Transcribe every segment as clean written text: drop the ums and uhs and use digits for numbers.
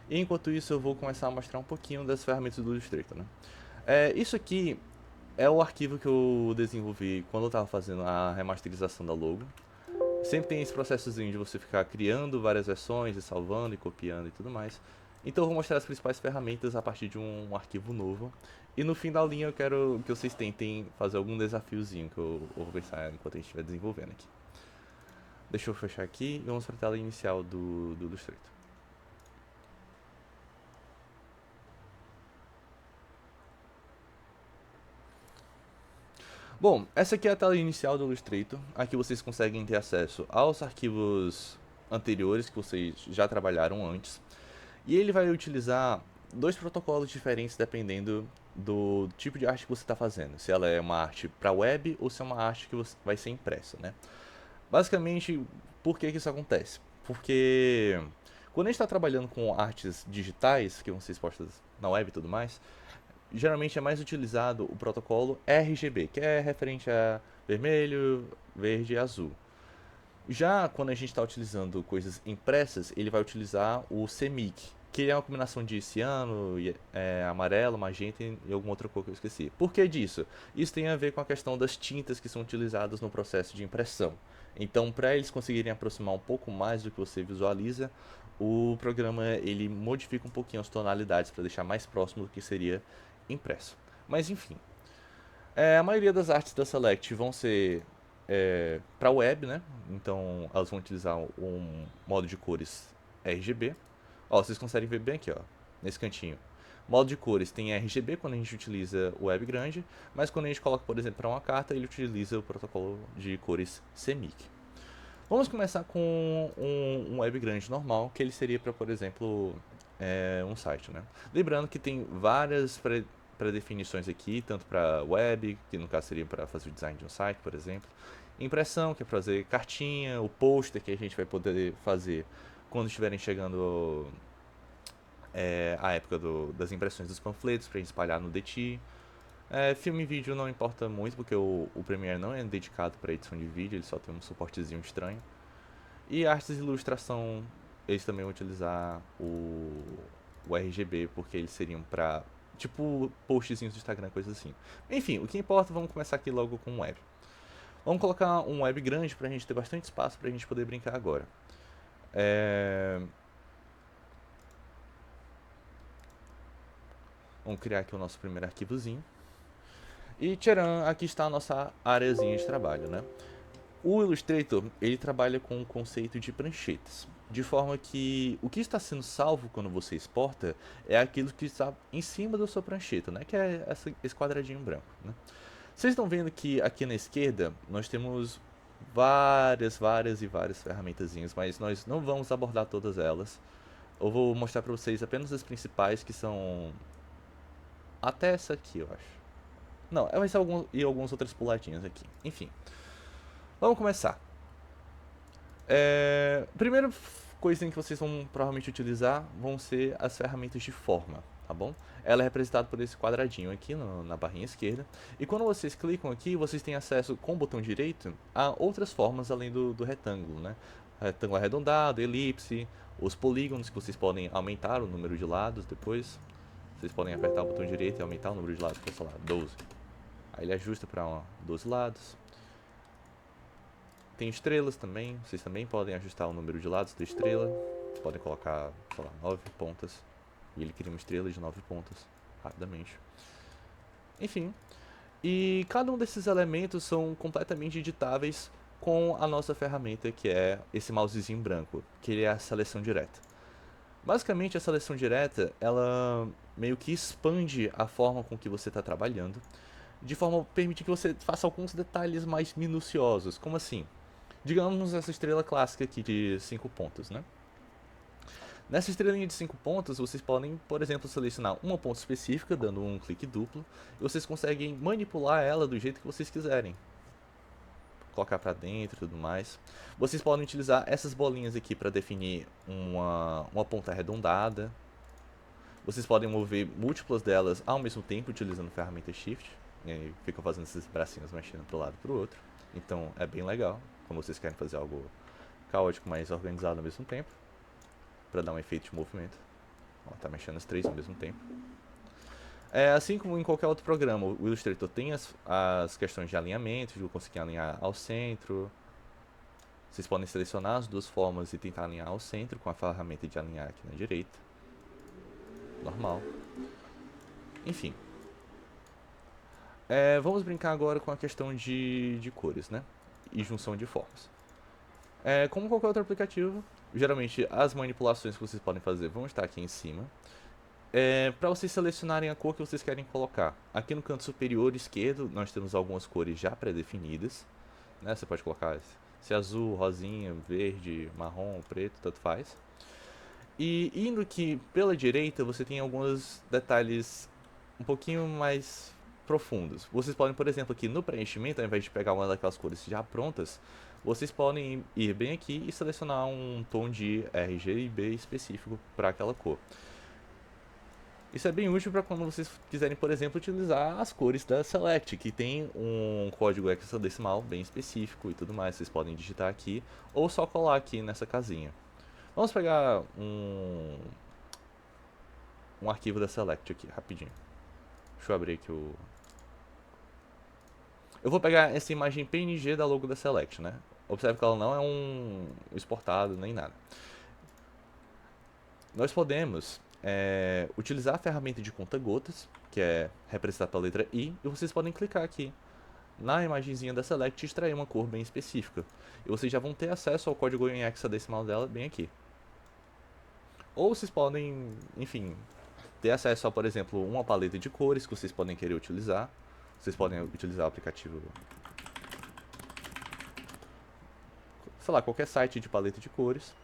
E enquanto isso eu vou começar a mostrar um pouquinho das ferramentas do Illustrator, né? Isso aqui é o arquivo que eu desenvolvi quando eu estava fazendo a remasterização da logo. Sempre tem esse processozinho de você ficar criando várias versões e salvando e copiando e tudo mais. Então eu vou mostrar as principais ferramentas a partir de um arquivo novo. E no fim da linha eu quero que vocês tentem fazer algum desafiozinho que eu vou pensar enquanto a gente estiver desenvolvendo aqui. Deixa eu fechar aqui e vamos para a tela inicial do Illustrator. Bom, essa aqui é a tela inicial do Illustrator. Aqui vocês conseguem ter acesso aos arquivos anteriores que vocês já trabalharam antes. E ele vai utilizar dois protocolos diferentes dependendo do tipo de arte que você está fazendo. Se ela é uma arte para web ou se é uma arte que vai ser impressa, né? Basicamente, por que isso acontece? Porque quando a gente está trabalhando com artes digitais, que vão ser expostas na web e tudo mais, geralmente é mais utilizado o protocolo RGB, que é referente a vermelho, verde e azul. Já quando a gente está utilizando coisas impressas, ele vai utilizar o CMYK, que é uma combinação de ciano, amarelo, magenta e alguma outra cor que eu esqueci. Por que disso? Isso tem a ver com a questão das tintas que são utilizadas no processo de impressão. Então, para eles conseguirem aproximar um pouco mais do que você visualiza, o programa ele modifica um pouquinho as tonalidades para deixar mais próximo do que seria impresso. Mas enfim, a maioria das artes da Select vão ser para web, né? Então elas vão utilizar um modo de cores RGB. Ó, vocês conseguem ver bem aqui, ó, nesse cantinho. Modo de cores tem RGB quando a gente utiliza o web grande, mas quando a gente coloca, por exemplo, para uma carta, ele utiliza o protocolo de cores CMYK. Vamos começar com um web grande normal, que ele seria para, por exemplo, um site, né? Lembrando que tem várias pré-definições aqui, tanto para web, que no caso seria para fazer o design de um site, por exemplo. Impressão, que é para fazer cartinha, o pôster que a gente vai poder fazer quando estiverem chegando a época das impressões dos panfletos, para espalhar no DT. Filme e vídeo não importa muito, porque o Premiere não é dedicado para edição de vídeo, ele só tem um suportezinho estranho. E artes e ilustração, eles também vão utilizar o RGB, porque eles seriam pra, tipo, postzinhos do Instagram, coisas assim. Enfim, o que importa, vamos começar aqui logo com o web. Vamos colocar um web grande pra gente ter bastante espaço pra gente poder brincar agora. É... Vamos criar aqui o nosso primeiro arquivozinho. E tcharam, aqui está a nossa areazinha de trabalho, né? O Illustrator, ele trabalha com o conceito de pranchetas, de forma que o que está sendo salvo quando você exporta é aquilo que está em cima da sua prancheta, né? Que é esse quadradinho branco, né? Vocês estão vendo que aqui na esquerda nós temos várias ferramentazinhas, mas nós não vamos abordar todas elas. Eu vou mostrar para vocês apenas as principais, que são até essa aqui, eu acho. Não, vai ser algumas outras puladinhas aqui. Enfim, vamos começar. Primeira coisa que vocês vão provavelmente utilizar vão ser as ferramentas de forma, tá bom? Ela é representada por esse quadradinho aqui na barrinha esquerda. E quando vocês clicam aqui, vocês têm acesso com o botão direito a outras formas além do retângulo, né? Retângulo arredondado, elipse, os polígonos que vocês podem aumentar o número de lados depois. Vocês podem apertar o botão direito e aumentar o número de lados para, sei lá, 12. Aí ele ajusta para 12 lados. Tem estrelas também, vocês também podem ajustar o número de lados da estrela. Podem colocar, sei lá, 9 pontas. E ele cria uma estrela de 9 pontas, rapidamente. Enfim, e cada um desses elementos são completamente editáveis com a nossa ferramenta, que é esse mousezinho branco, que ele é a seleção direta. Basicamente, a seleção direta, ela meio que expande a forma com que você está trabalhando, de forma a permitir que você faça alguns detalhes mais minuciosos. Como assim? Digamos essa estrela clássica aqui de 5 pontos, né? Nessa estrelinha de 5 pontos, vocês podem, por exemplo, selecionar uma ponta específica, dando um clique duplo, e vocês conseguem manipular ela do jeito que vocês quiserem. Colocar para dentro e tudo mais. Vocês podem utilizar essas bolinhas aqui para definir uma ponta arredondada. Vocês podem mover múltiplas delas ao mesmo tempo, utilizando a ferramenta Shift. E aí ficam fazendo esses bracinhos mexendo para um lado e para o outro. Então é bem legal, quando vocês querem fazer algo caótico, mas organizado ao mesmo tempo, para dar um efeito de movimento. Ó, tá mexendo as três ao mesmo tempo. Assim como em qualquer outro programa, o Illustrator tem as questões de alinhamento, de conseguir alinhar ao centro. Vocês podem selecionar as duas formas e tentar alinhar ao centro com a ferramenta de alinhar aqui na direita. Normal. Enfim. Vamos brincar agora com a questão de cores, né? E junção de formas. Como qualquer outro aplicativo, geralmente as manipulações que vocês podem fazer vão estar aqui em cima. Para vocês selecionarem a cor que vocês querem colocar. Aqui no canto superior esquerdo nós temos algumas cores já pré-definidas, né? Você pode colocar se azul, rosinha, verde, marrom, preto, tanto faz. E indo aqui pela direita você tem alguns detalhes um pouquinho mais profundos. Vocês podem, por exemplo, aqui no preenchimento, ao invés de pegar uma daquelas cores já prontas, vocês podem ir bem aqui e selecionar um tom de RGB específico para aquela cor. Isso é bem útil para quando vocês quiserem, por exemplo, utilizar as cores da Select, que tem um código hexadecimal bem específico e tudo mais. Vocês podem digitar aqui ou só colar aqui nessa casinha. Vamos pegar um arquivo da Select aqui, rapidinho. Deixa eu abrir aqui o... Eu vou pegar essa imagem PNG da logo da Select, né? Observe que ela não é um exportado nem nada. Nós podemos utilizar a ferramenta de conta-gotas, que é representada pela letra I, e vocês podem clicar aqui na imagenzinha da Select e extrair uma cor bem específica. E vocês já vão ter acesso ao código em hexadecimal dela bem aqui. Ou vocês podem, enfim, ter acesso a, por exemplo, uma paleta de cores que vocês podem querer utilizar. Vocês podem utilizar o aplicativo, sei lá, qualquer site de paleta de cores,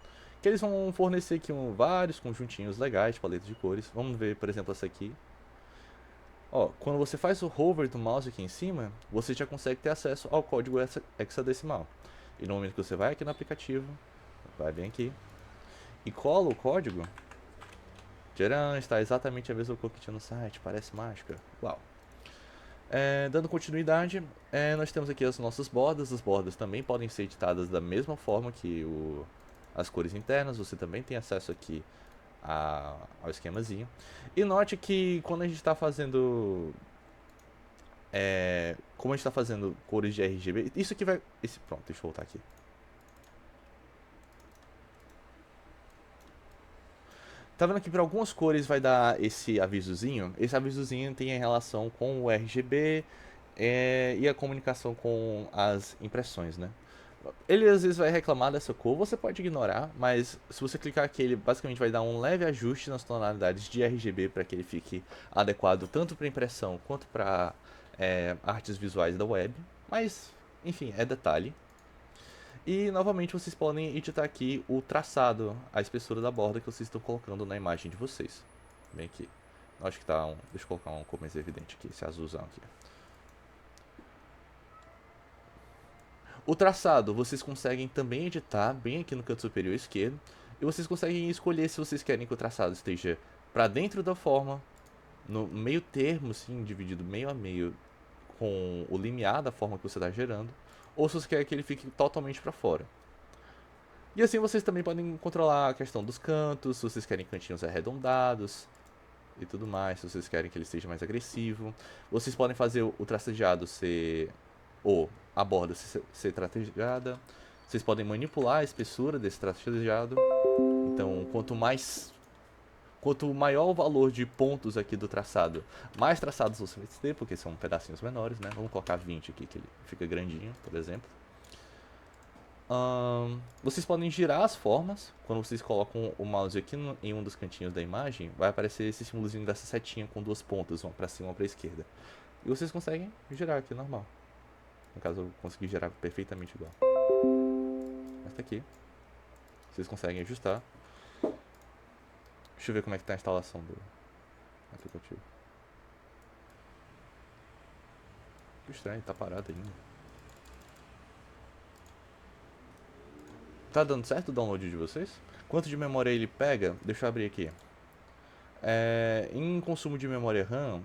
que eles vão fornecer aqui vários conjuntinhos legais de paleta de cores. Vamos ver, por exemplo, essa aqui. Ó, quando você faz o hover do mouse aqui em cima, você já consegue ter acesso ao código hexadecimal. E no momento que você vai aqui no aplicativo, vai bem aqui, e cola o código, tcharam, está exatamente a mesma cor que tinha no site, parece mágica. Uau! Dando continuidade, nós temos aqui as nossas bordas. As bordas também podem ser editadas da mesma forma que as cores internas. Você também tem acesso aqui ao esquemazinho. E note que quando a gente está fazendo... como a gente está fazendo cores de RGB... Isso aqui vai... pronto, deixa eu voltar aqui. Tá vendo que para algumas cores vai dar esse avisozinho? Esse avisozinho tem relação com o RGB e a comunicação com as impressões, né? Ele às vezes vai reclamar dessa cor, você pode ignorar, mas se você clicar aqui, ele basicamente vai dar um leve ajuste nas tonalidades de RGB para que ele fique adequado tanto para impressão quanto para artes visuais da web. Mas, enfim, é detalhe. E novamente vocês podem editar aqui o traçado, a espessura da borda que vocês estão colocando na imagem de vocês. Bem aqui. Acho que tá deixa eu colocar uma cor mais evidente aqui, esse azulzão aqui. O traçado vocês conseguem também editar bem aqui no canto superior esquerdo. E vocês conseguem escolher se vocês querem que o traçado esteja para dentro da forma, no meio termo, assim, dividido meio a meio com o limiar da forma que você está gerando, ou se você quer que ele fique totalmente para fora. E assim vocês também podem controlar a questão dos cantos, se vocês querem cantinhos arredondados e tudo mais, se vocês querem que ele seja mais agressivo. Vocês podem fazer o tracejeado ser, ou a borda ser tracejada. Vocês podem manipular a espessura desse tracejado. Então, quanto maior o valor de pontos aqui do traçado, mais traçados você vai ter, porque são pedacinhos menores, né? Vamos colocar 20 aqui, que ele fica grandinho, por exemplo. Vocês podem girar as formas. Quando vocês colocam o mouse aqui em um dos cantinhos da imagem, vai aparecer esse símbolozinho dessa setinha com duas pontas, uma para cima e uma para esquerda. E vocês conseguem girar aqui normal. No caso, eu consegui girar perfeitamente igual. Mas tá aqui. Vocês conseguem ajustar. Deixa eu ver como é que tá a instalação do aplicativo. Que estranho, tá parado ainda. Tá dando certo o download de vocês? Quanto de memória ele pega? Deixa eu abrir aqui. Em consumo de memória RAM,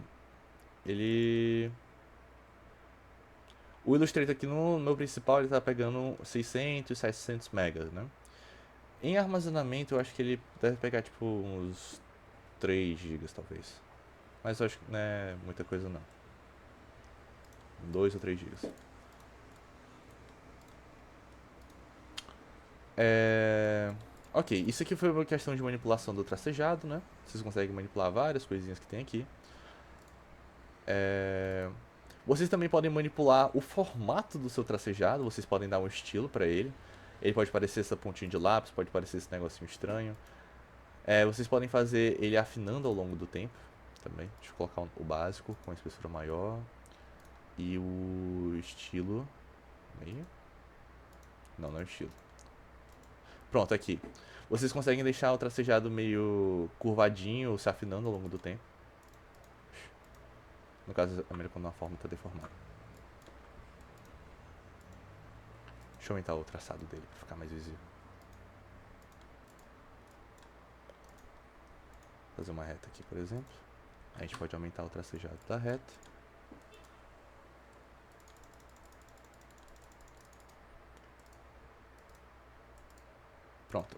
o Illustrator aqui no meu principal ele tá pegando 600, 700 megas, né? Em armazenamento eu acho que ele deve pegar tipo uns 3 GB talvez. Mas eu acho que não é muita coisa não. 2 ou 3 GB. Ok, isso aqui foi uma questão de manipulação do tracejado, né? Vocês conseguem manipular várias coisinhas que tem aqui. Vocês também podem manipular o formato do seu tracejado, vocês podem dar um estilo pra ele. Ele pode parecer essa pontinha de lápis, pode parecer esse negocinho estranho. Vocês podem fazer ele afinando ao longo do tempo também. Deixa eu colocar o básico com a espessura maior. E o estilo. Meio. Não, não é o estilo. Pronto, aqui. Vocês conseguem deixar o tracejado meio curvadinho, se afinando ao longo do tempo. No caso, a maneira como a forma está deformada. Deixa eu aumentar o traçado dele para ficar mais visível. Fazer uma reta aqui, por exemplo. A gente pode aumentar o tracejado da reta. Pronto.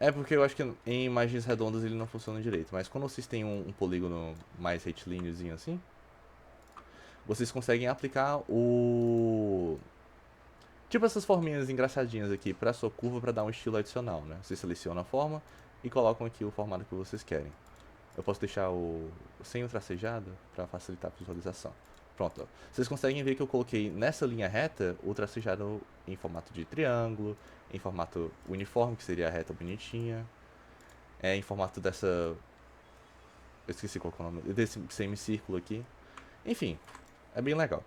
É porque eu acho que em imagens redondas ele não funciona direito. Mas quando vocês têm um polígono mais retilíneozinho assim, vocês conseguem aplicar o... tipo essas forminhas engraçadinhas aqui pra sua curva pra dar um estilo adicional, né? Vocês selecionam a forma e colocam aqui o formato que vocês querem. Eu posso deixar o sem o tracejado pra facilitar a visualização. Pronto. Vocês conseguem ver que eu coloquei nessa linha reta o tracejado em formato de triângulo, em formato uniforme, que seria a reta bonitinha, em formato dessa... eu esqueci qual é o nome, desse semicírculo aqui. Enfim, é bem legal.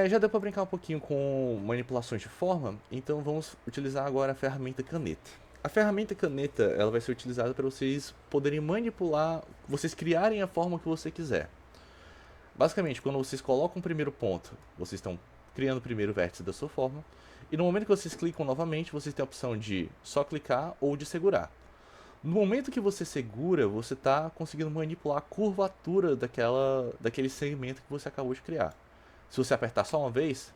Já deu pra brincar um pouquinho com manipulações de forma, então vamos utilizar agora a ferramenta caneta. A ferramenta caneta ela vai ser utilizada para vocês poderem manipular, vocês criarem a forma que você quiser. Basicamente, quando vocês colocam o primeiro ponto, vocês estão criando o primeiro vértice da sua forma. E no momento que vocês clicam novamente, vocês têm a opção de só clicar ou de segurar. No momento que você segura, você está conseguindo manipular a curvatura daquele segmento que você acabou de criar. Se você apertar só uma vez,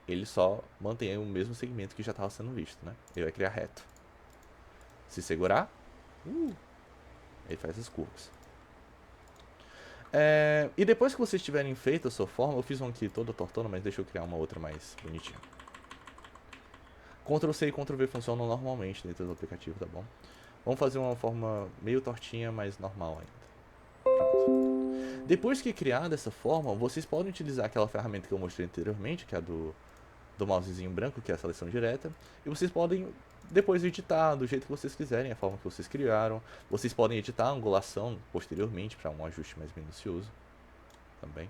ele só mantém o mesmo segmento que já estava sendo visto, né? Ele vai criar reto. Se segurar, ele faz as curvas. E depois que vocês tiverem feito a sua forma, eu fiz uma aqui toda tortona, mas deixa eu criar uma outra mais bonitinha. Ctrl+C e Ctrl+V funcionam normalmente dentro do aplicativo, tá bom? Vamos fazer uma forma meio tortinha, mas normal ainda. Pronto. Depois que criar dessa forma, vocês podem utilizar aquela ferramenta que eu mostrei anteriormente, que é a do mousezinho branco, que é a seleção direta, e vocês podem depois editar do jeito que vocês quiserem, a forma que vocês criaram. Vocês podem editar a angulação posteriormente para um ajuste mais minucioso também.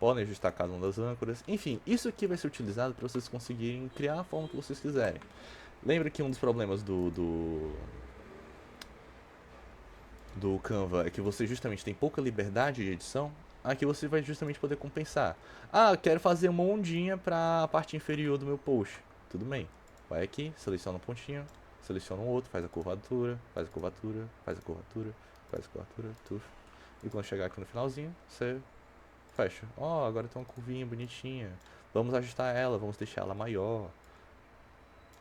Podem ajustar cada uma das âncoras. Enfim, isso aqui vai ser utilizado para vocês conseguirem criar a forma que vocês quiserem. Lembra que um dos problemas do Canva é que você justamente tem pouca liberdade de edição. Aqui você vai justamente poder compensar. Ah, eu quero fazer uma ondinha para a parte inferior do meu post. Tudo bem. Vai aqui, seleciona um pontinho, seleciona um outro, faz a curvatura, faz a curvatura, faz a curvatura, faz a curvatura, tuf. E quando chegar aqui no finalzinho, você fecha. Ó, agora tem uma curvinha bonitinha. Vamos ajustar ela, vamos deixar ela maior.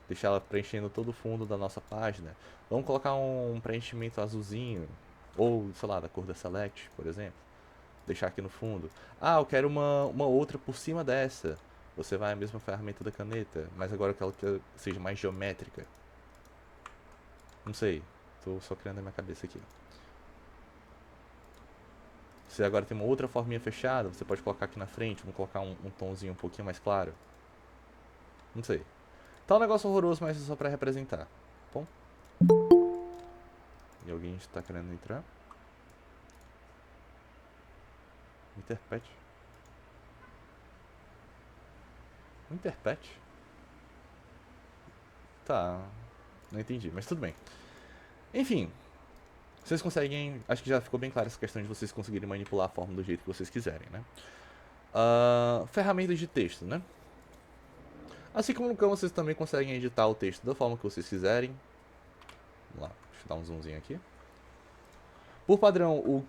Deixar ela preenchendo todo o fundo da nossa página. Vamos colocar um preenchimento azulzinho. Ou, sei lá, da cor da Select, por exemplo. Deixar aqui no fundo. Ah, eu quero uma outra por cima dessa. Você vai a mesma ferramenta da caneta, mas agora eu quero que seja mais geométrica. Não sei, tô só criando na minha cabeça aqui. Você agora tem uma outra forminha fechada, você pode colocar aqui na frente, vamos colocar um tomzinho um pouquinho mais claro. Não sei. Tá um negócio horroroso, mas é só pra representar. Bom? E alguém está querendo entrar? Interpret. Interpret? Tá. Não entendi, mas tudo bem. Enfim. Vocês conseguem... acho que já ficou bem clara essa questão de vocês conseguirem manipular a forma do jeito que vocês quiserem, né? Ferramentas de texto, né? Assim como no Canva, vocês também conseguem editar o texto da forma que vocês quiserem. Vamos lá, deixa eu dar um zoomzinho aqui. Por padrão,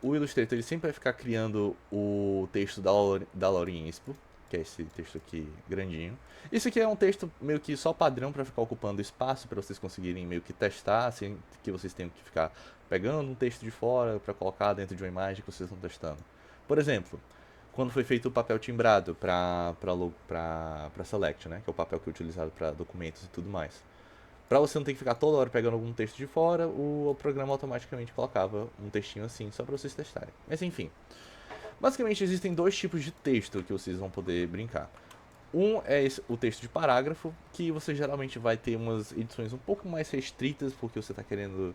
o Illustrator ele sempre vai ficar criando o texto da Laurinha Inspo, que é esse texto aqui grandinho. Isso aqui é um texto meio que só padrão para ficar ocupando espaço, para vocês conseguirem meio que testar, sem que vocês tenham que ficar pegando um texto de fora para colocar dentro de uma imagem que vocês estão testando. Por exemplo, quando foi feito o papel timbrado para Select, né, que é o papel que é utilizado para documentos e tudo mais. Para você não ter que ficar toda hora pegando algum texto de fora, o programa automaticamente colocava um textinho assim, só para vocês testarem. Mas enfim, basicamente existem dois tipos de texto que vocês vão poder brincar. Um é o texto de parágrafo, que você geralmente vai ter umas edições um pouco mais restritas, porque você está querendo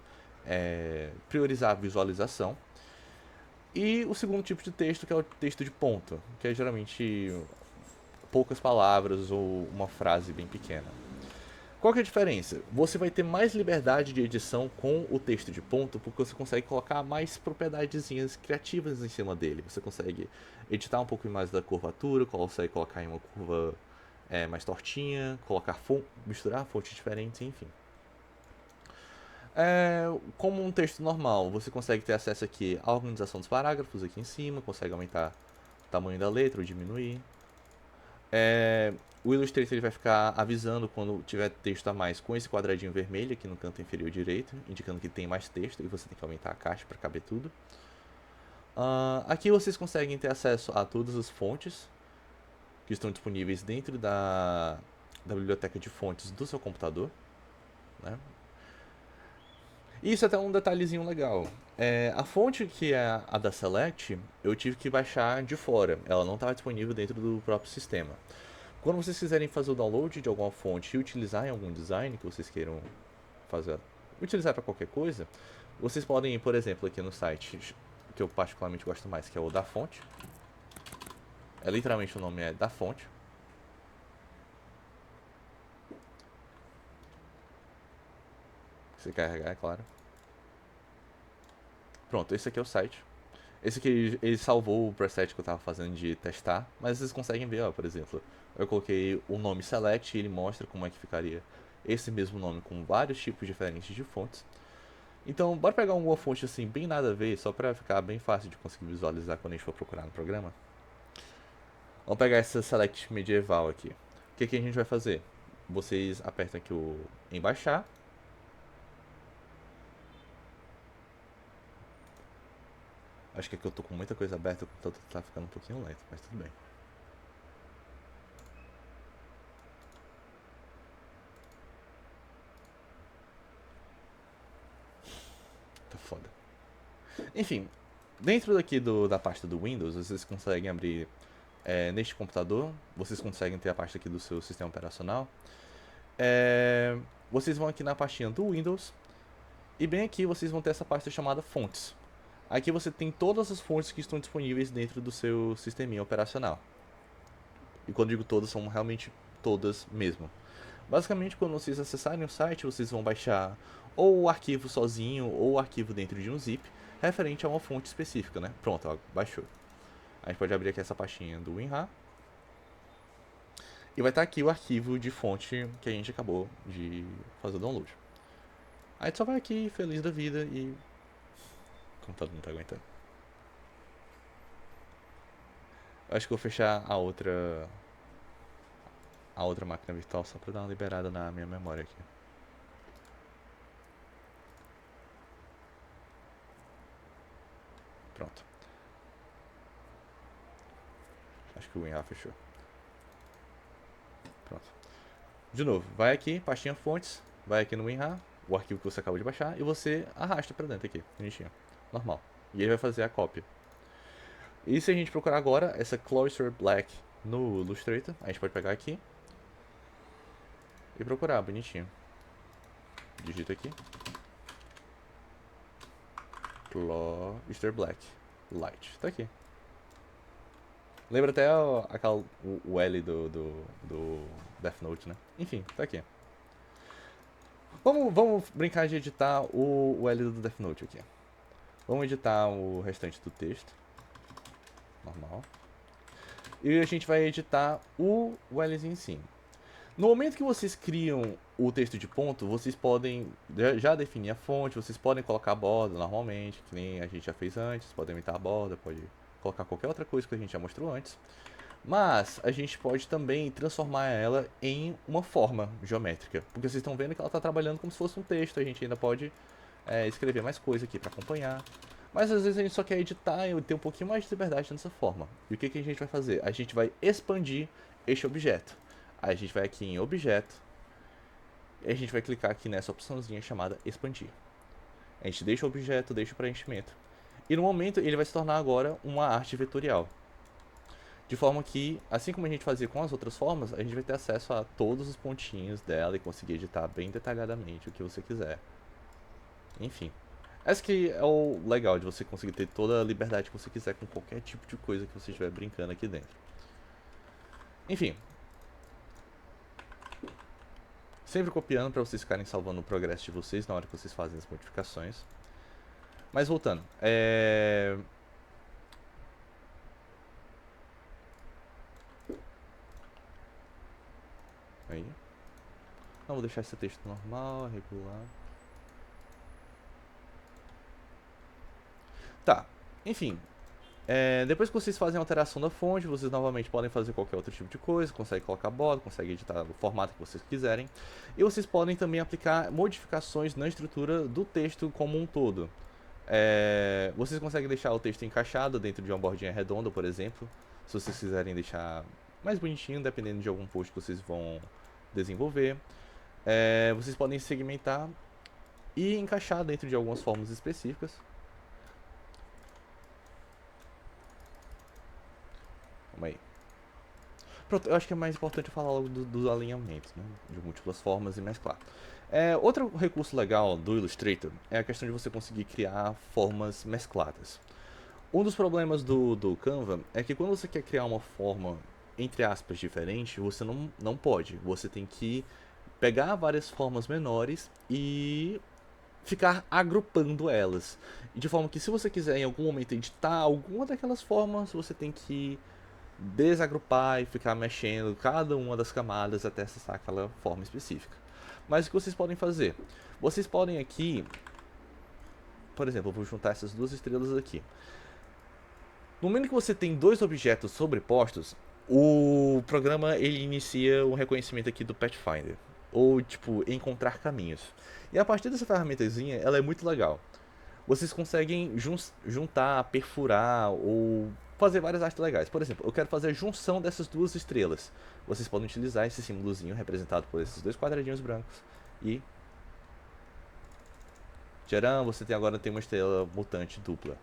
priorizar a visualização. E o segundo tipo de texto, que é o texto de ponto, que é geralmente poucas palavras ou uma frase bem pequena. Qual que é a diferença? Você vai ter mais liberdade de edição com o texto de ponto, porque você consegue colocar mais propriedadezinhas criativas em cima dele. Você consegue editar um pouco mais da curvatura, consegue colocar em uma curva mais tortinha, misturar fontes diferentes, enfim. Como um texto normal, você consegue ter acesso aqui à organização dos parágrafos aqui em cima, consegue aumentar o tamanho da letra ou diminuir. O Illustrator ele vai ficar avisando quando tiver texto a mais com esse quadradinho vermelho aqui no canto inferior direito, indicando que tem mais texto e você tem que aumentar a caixa para caber tudo. Aqui vocês conseguem ter acesso a todas as fontes que estão disponíveis dentro da biblioteca de fontes do seu computador, né? Isso é até um detalhezinho legal. A fonte que é a da Select, eu tive que baixar de fora. Ela não estava disponível dentro do próprio sistema. Quando vocês quiserem fazer o download de alguma fonte e utilizar em algum design que vocês queiram utilizar para qualquer coisa, vocês podem ir, por exemplo, aqui no site que eu particularmente gosto mais, que é o da fonte. Literalmente o nome é da fonte. Se carregar, é claro. Pronto, esse aqui é o site. Esse aqui ele salvou o preset que eu tava fazendo de testar, mas vocês conseguem ver, ó, por exemplo, eu coloquei o nome select e ele mostra como é que ficaria esse mesmo nome com vários tipos diferentes de fontes. Então, bora pegar alguma fonte assim, bem nada a ver, só pra ficar bem fácil de conseguir visualizar quando a gente for procurar no programa. Vamos pegar essa select medieval aqui. O que a gente vai fazer? Vocês apertam aqui em baixar. Acho que aqui eu tô com muita coisa aberta, o computador tá ficando um pouquinho lento, mas tudo bem. Tá foda. Enfim, dentro daqui da pasta do Windows, vocês conseguem abrir neste computador, vocês conseguem ter a pasta aqui do seu sistema operacional. Vocês vão aqui na pastinha do Windows e bem aqui vocês vão ter essa pasta chamada Fontes. Aqui você tem todas as fontes que estão disponíveis dentro do seu sisteminha operacional. E quando digo todas, são realmente todas mesmo. Basicamente, quando vocês acessarem o site, vocês vão baixar ou o arquivo sozinho ou o arquivo dentro de um zip referente a uma fonte específica, né? Pronto, ó, baixou. A gente pode abrir aqui essa pastinha do WinRAR. E vai estar aqui o arquivo de fonte que a gente acabou de fazer o download. Aí a gente só vai aqui, feliz da vida e... O computador não tá aguentando. Eu acho que eu vou fechar a outra máquina virtual só pra dar uma liberada na minha memória aqui. Pronto. Acho que o WinRAR fechou. Pronto. De novo, vai aqui, pastinha fontes, vai aqui no WinRAR, o arquivo que você acabou de baixar, e você arrasta pra dentro aqui, bonitinho, normal. E ele vai fazer a cópia. E se a gente procurar agora essa Cloister Black no Illustrator, a gente pode pegar aqui e procurar, bonitinho. Digita aqui. Cloister Black Light. Tá aqui. Lembra até o L do Death Note, né? Enfim, tá aqui. Vamos brincar de editar o L do Death Note aqui. Vamos editar o restante do texto. Normal. E a gente vai editar o Lzinho em cima. No momento que vocês criam o texto de ponto, vocês podem já definir a fonte, vocês podem colocar a borda normalmente, que nem a gente já fez antes, podem aumentar a borda, pode colocar qualquer outra coisa que a gente já mostrou antes. Mas a gente pode também transformar ela em uma forma geométrica, porque vocês estão vendo que ela está trabalhando como se fosse um texto. A gente ainda pode escrever mais coisa aqui para acompanhar. Mas às vezes a gente só quer editar e ter um pouquinho mais de liberdade nessa forma. E o que, que a gente vai fazer? A gente vai expandir este objeto. Aí a gente vai aqui em objeto e a gente vai clicar aqui nessa opçãozinha chamada expandir. A gente deixa o objeto, deixa o preenchimento. E no momento ele vai se tornar agora uma arte vetorial. De forma que, assim como a gente fazia com as outras formas, a gente vai ter acesso a todos os pontinhos dela e conseguir editar bem detalhadamente o que você quiser. Enfim. Esse que é o legal de você conseguir ter toda a liberdade que você quiser com qualquer tipo de coisa que você estiver brincando aqui dentro. Enfim. Sempre copiando para vocês ficarem salvando o progresso de vocês na hora que vocês fazem as modificações. Mas voltando. Aí. Não, vou deixar esse texto normal, regular. Tá. Enfim. Depois que vocês fazem a alteração da fonte, vocês novamente podem fazer qualquer outro tipo de coisa, conseguem colocar borda, conseguem editar o formato que vocês quiserem. E vocês podem também aplicar modificações na estrutura do texto como um todo. Vocês conseguem deixar o texto encaixado dentro de uma bordinha redonda, por exemplo, se vocês quiserem deixar mais bonitinho, dependendo de algum post que vocês vão desenvolver. Vocês podem segmentar e encaixar dentro de algumas formas específicas. Calma aí. Pronto, eu acho que é mais importante eu falar logo dos alinhamentos, né? De múltiplas formas e mesclar. Outro recurso legal do Illustrator é a questão de você conseguir criar formas mescladas. Um dos problemas do Canva é que quando você quer criar uma forma, entre aspas, diferente, você não pode. Você tem que pegar várias formas menores e ficar agrupando elas. De forma que se você quiser em algum momento editar alguma daquelas formas, você tem que desagrupar e ficar mexendo cada uma das camadas até acessar aquela forma específica. Mas o que vocês podem fazer? Vocês podem aqui, por exemplo, eu vou juntar essas duas estrelas aqui. No momento que você tem dois objetos sobrepostos, o programa ele inicia um reconhecimento aqui do Pathfinder, ou tipo, encontrar caminhos. E a partir dessa ferramentazinha, ela é muito legal. Vocês conseguem juntar, perfurar ou fazer várias artes legais. Por exemplo, eu quero fazer a junção dessas duas estrelas. Vocês podem utilizar esse símbolozinho representado por esses dois quadradinhos brancos e tcharam, você agora tem uma estrela mutante dupla.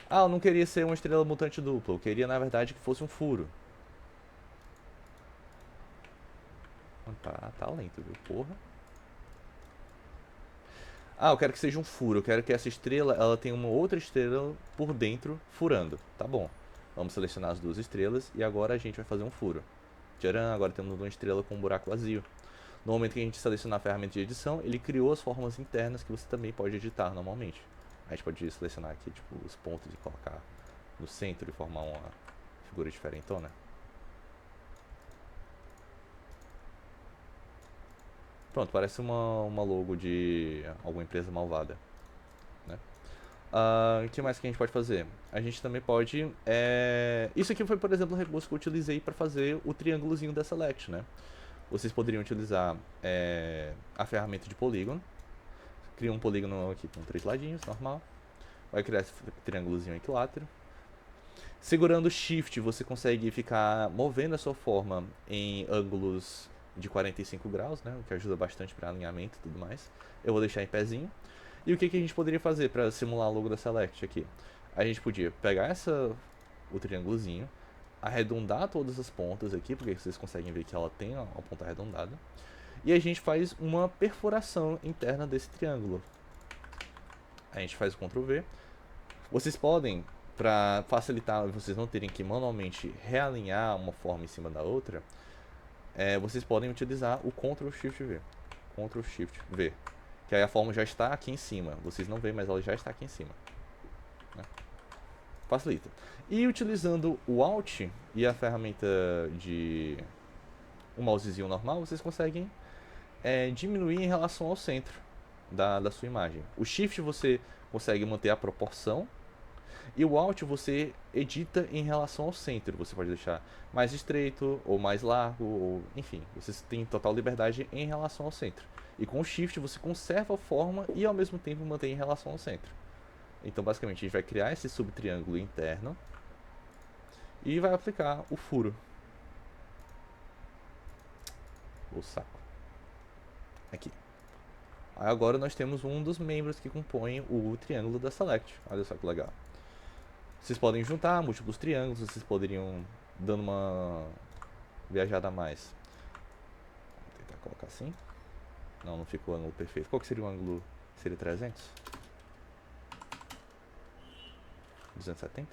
Ah, eu não queria ser uma estrela mutante dupla, eu queria na verdade que fosse um furo. Tá lento, viu? Porra. Ah, eu quero que seja um furo. Eu quero que essa estrela ela tenha uma outra estrela por dentro furando. Tá bom. Vamos selecionar as duas estrelas e agora a gente vai fazer um furo. Tcharam, agora temos uma estrela com um buraco vazio. No momento que a gente selecionar a ferramenta de edição, ele criou as formas internas que você também pode editar normalmente. A gente pode selecionar aqui tipo, os pontos e colocar no centro e formar uma figura diferentona. Pronto, parece uma logo de alguma empresa malvada. Né? O que mais que a gente pode fazer? A gente também pode... Isso aqui foi, por exemplo, o recurso que eu utilizei para fazer o triângulozinho da Select. Né? Vocês poderiam utilizar a ferramenta de polígono. Cria um polígono aqui com 3 ladinhos, normal. Vai criar esse triângulozinho equilátero. Segurando Shift, você consegue ficar movendo a sua forma em ângulos de 45 graus, né? O que ajuda bastante para alinhamento e tudo mais. Eu vou deixar em pezinho. E o que a gente poderia fazer para simular o logo da Select aqui? A gente podia pegar o triângulozinho, arredondar todas as pontas aqui, porque vocês conseguem ver que ela tem uma ponta arredondada. E a gente faz uma perfuração interna desse triângulo. A gente faz o Ctrl V. Vocês podem, para facilitar vocês não terem que manualmente realinhar uma forma em cima da outra, vocês podem utilizar o Ctrl Shift V. Ctrl Shift V. Que aí a forma já está aqui em cima. Vocês não veem, mas ela já está aqui em cima. Né? Facilita. E utilizando o Alt e a ferramenta de um mousezinho normal, vocês conseguem diminuir em relação ao centro da sua imagem. O Shift você consegue manter a proporção E o Alt você edita em relação ao centro. Você pode deixar mais estreito ou mais largo, ou enfim, você tem total liberdade em relação ao centro. E com o Shift você conserva a forma e ao mesmo tempo mantém em relação ao centro. Então basicamente a gente vai criar esse subtriângulo interno e vai aplicar o furo. O saco. Aqui. Aí agora nós temos um dos membros que compõem o triângulo da Select. Olha só que legal. Vocês podem juntar múltiplos triângulos, vocês poderiam dando uma viajada a mais. Vou tentar colocar assim. Não ficou o ângulo perfeito. Qual que seria o ângulo? Seria 300? 270?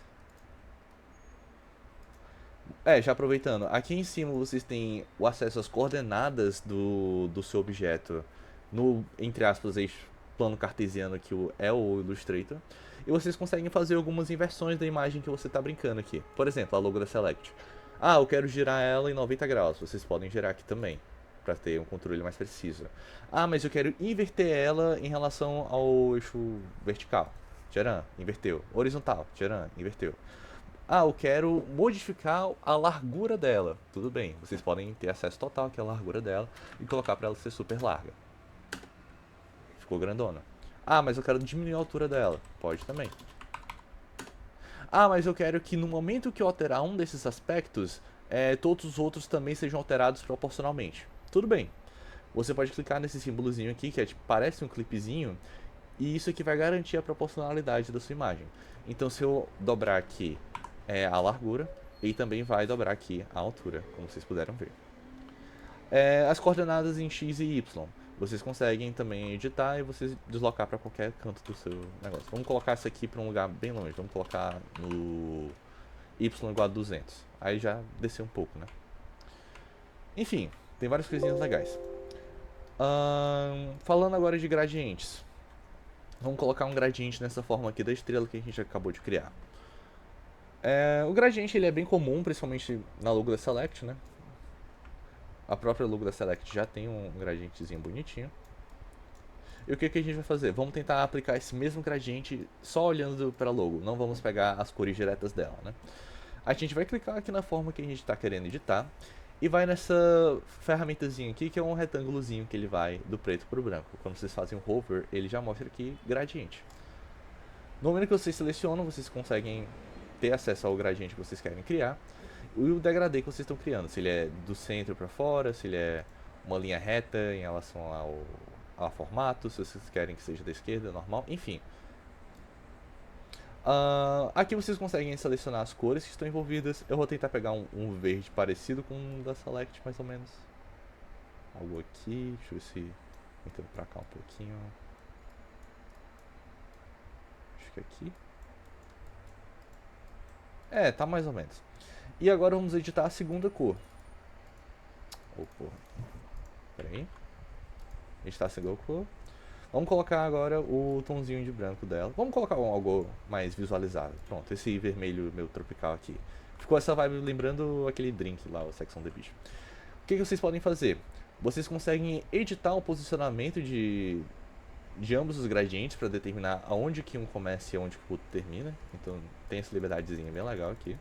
Já aproveitando, aqui em cima vocês têm o acesso às coordenadas do seu objeto no, entre aspas, eixo plano cartesiano que é o Illustrator. E vocês conseguem fazer algumas inversões da imagem que você está brincando aqui. Por exemplo, a logo da Select. Ah, eu quero girar ela em 90 graus. Vocês podem girar aqui também, para ter um controle mais preciso. Ah, mas eu quero inverter ela em relação ao eixo vertical. Tcharam, inverteu. Horizontal, tcharam, inverteu. Ah, eu quero modificar a largura dela. Tudo bem, vocês podem ter acesso total aqui à largura dela e colocar para ela ser super larga. Ficou grandona. Ah, mas eu quero diminuir a altura dela. Pode também. Ah, mas eu quero que no momento que eu alterar um desses aspectos, todos os outros também sejam alterados proporcionalmente. Tudo bem. Você pode clicar nesse símbolozinho aqui, que tipo, parece um clipezinho, e isso aqui vai garantir a proporcionalidade da sua imagem. Então se eu dobrar aqui a largura, ele também vai dobrar aqui a altura, como vocês puderam ver. As coordenadas em X e Y, vocês conseguem também editar e vocês deslocar para qualquer canto do seu negócio. Vamos colocar isso aqui para um lugar bem longe, vamos colocar no Y igual a 200. Aí já desceu um pouco, né? Enfim, tem várias coisinhas legais. Falando agora de gradientes. Vamos colocar um gradiente nessa forma aqui da estrela que a gente acabou de criar. O gradiente ele é bem comum, principalmente na logo da Select, né? A própria logo da Select já tem um gradientezinho bonitinho. E o que a gente vai fazer? Vamos tentar aplicar esse mesmo gradiente só olhando para a logo. Não vamos pegar as cores diretas dela, né? A gente vai clicar aqui na forma que a gente está querendo editar. E vai nessa ferramentazinha aqui, que é um retângulozinho que ele vai do preto para o branco. Quando vocês fazem um hover, ele já mostra aqui gradiente. No momento que vocês selecionam, vocês conseguem ter acesso ao gradiente que vocês querem criar. E o degradê que vocês estão criando, se ele é do centro para fora, se ele é uma linha reta em relação ao formato, se vocês querem que seja da esquerda, normal, enfim. Aqui vocês conseguem selecionar as cores que estão envolvidas. Eu vou tentar pegar um verde parecido com o da Select, mais ou menos. Algo aqui, deixa eu ver se... Então pra cá um pouquinho. Acho que aqui. Tá mais ou menos. E agora vamos editar a segunda cor. Porra. Pera aí. Editar a segunda cor. Vamos colocar agora o tomzinho de branco dela. Vamos colocar algo mais visualizável. Pronto, esse vermelho meu tropical aqui. Ficou essa vibe lembrando aquele drink lá, o Sex on the Beach. O que vocês podem fazer? Vocês conseguem editar o posicionamento de ambos os gradientes para determinar aonde que um começa e aonde que o outro termina. Então tem essa liberdadezinha bem legal aqui.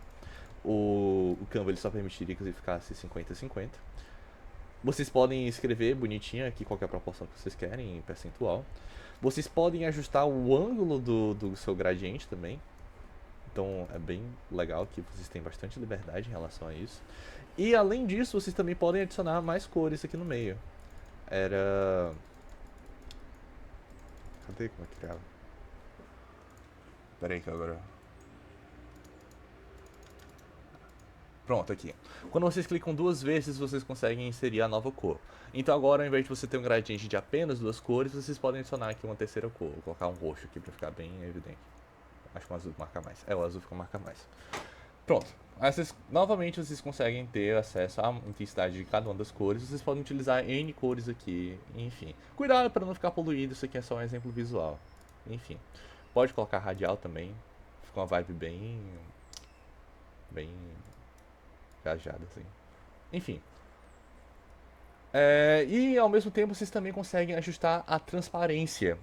O Canva ele só permitiria que ele ficasse 50-50. Vocês podem escrever bonitinho aqui qual é a proporção que vocês querem em percentual. Vocês podem ajustar o ângulo do seu gradiente também. Então é bem legal que vocês têm bastante liberdade em relação a isso. E além disso, vocês também podem adicionar mais cores aqui no meio. Cadê como é que criava? Pera aí que agora... Pronto, aqui. Quando vocês clicam duas vezes, vocês conseguem inserir a nova cor. Então agora, ao invés de você ter um gradiente de apenas duas cores, vocês podem adicionar aqui uma terceira cor. Vou colocar um roxo aqui pra ficar bem evidente. Acho que o azul marca mais. O azul fica marca mais. Pronto. Novamente vocês conseguem ter acesso à intensidade de cada uma das cores. Vocês podem utilizar N cores aqui, enfim. Cuidado para não ficar poluído, isso aqui é só um exemplo visual. Enfim. Pode colocar radial também. Fica uma vibe bem viajada, assim. Enfim. E ao mesmo tempo vocês também conseguem ajustar a transparência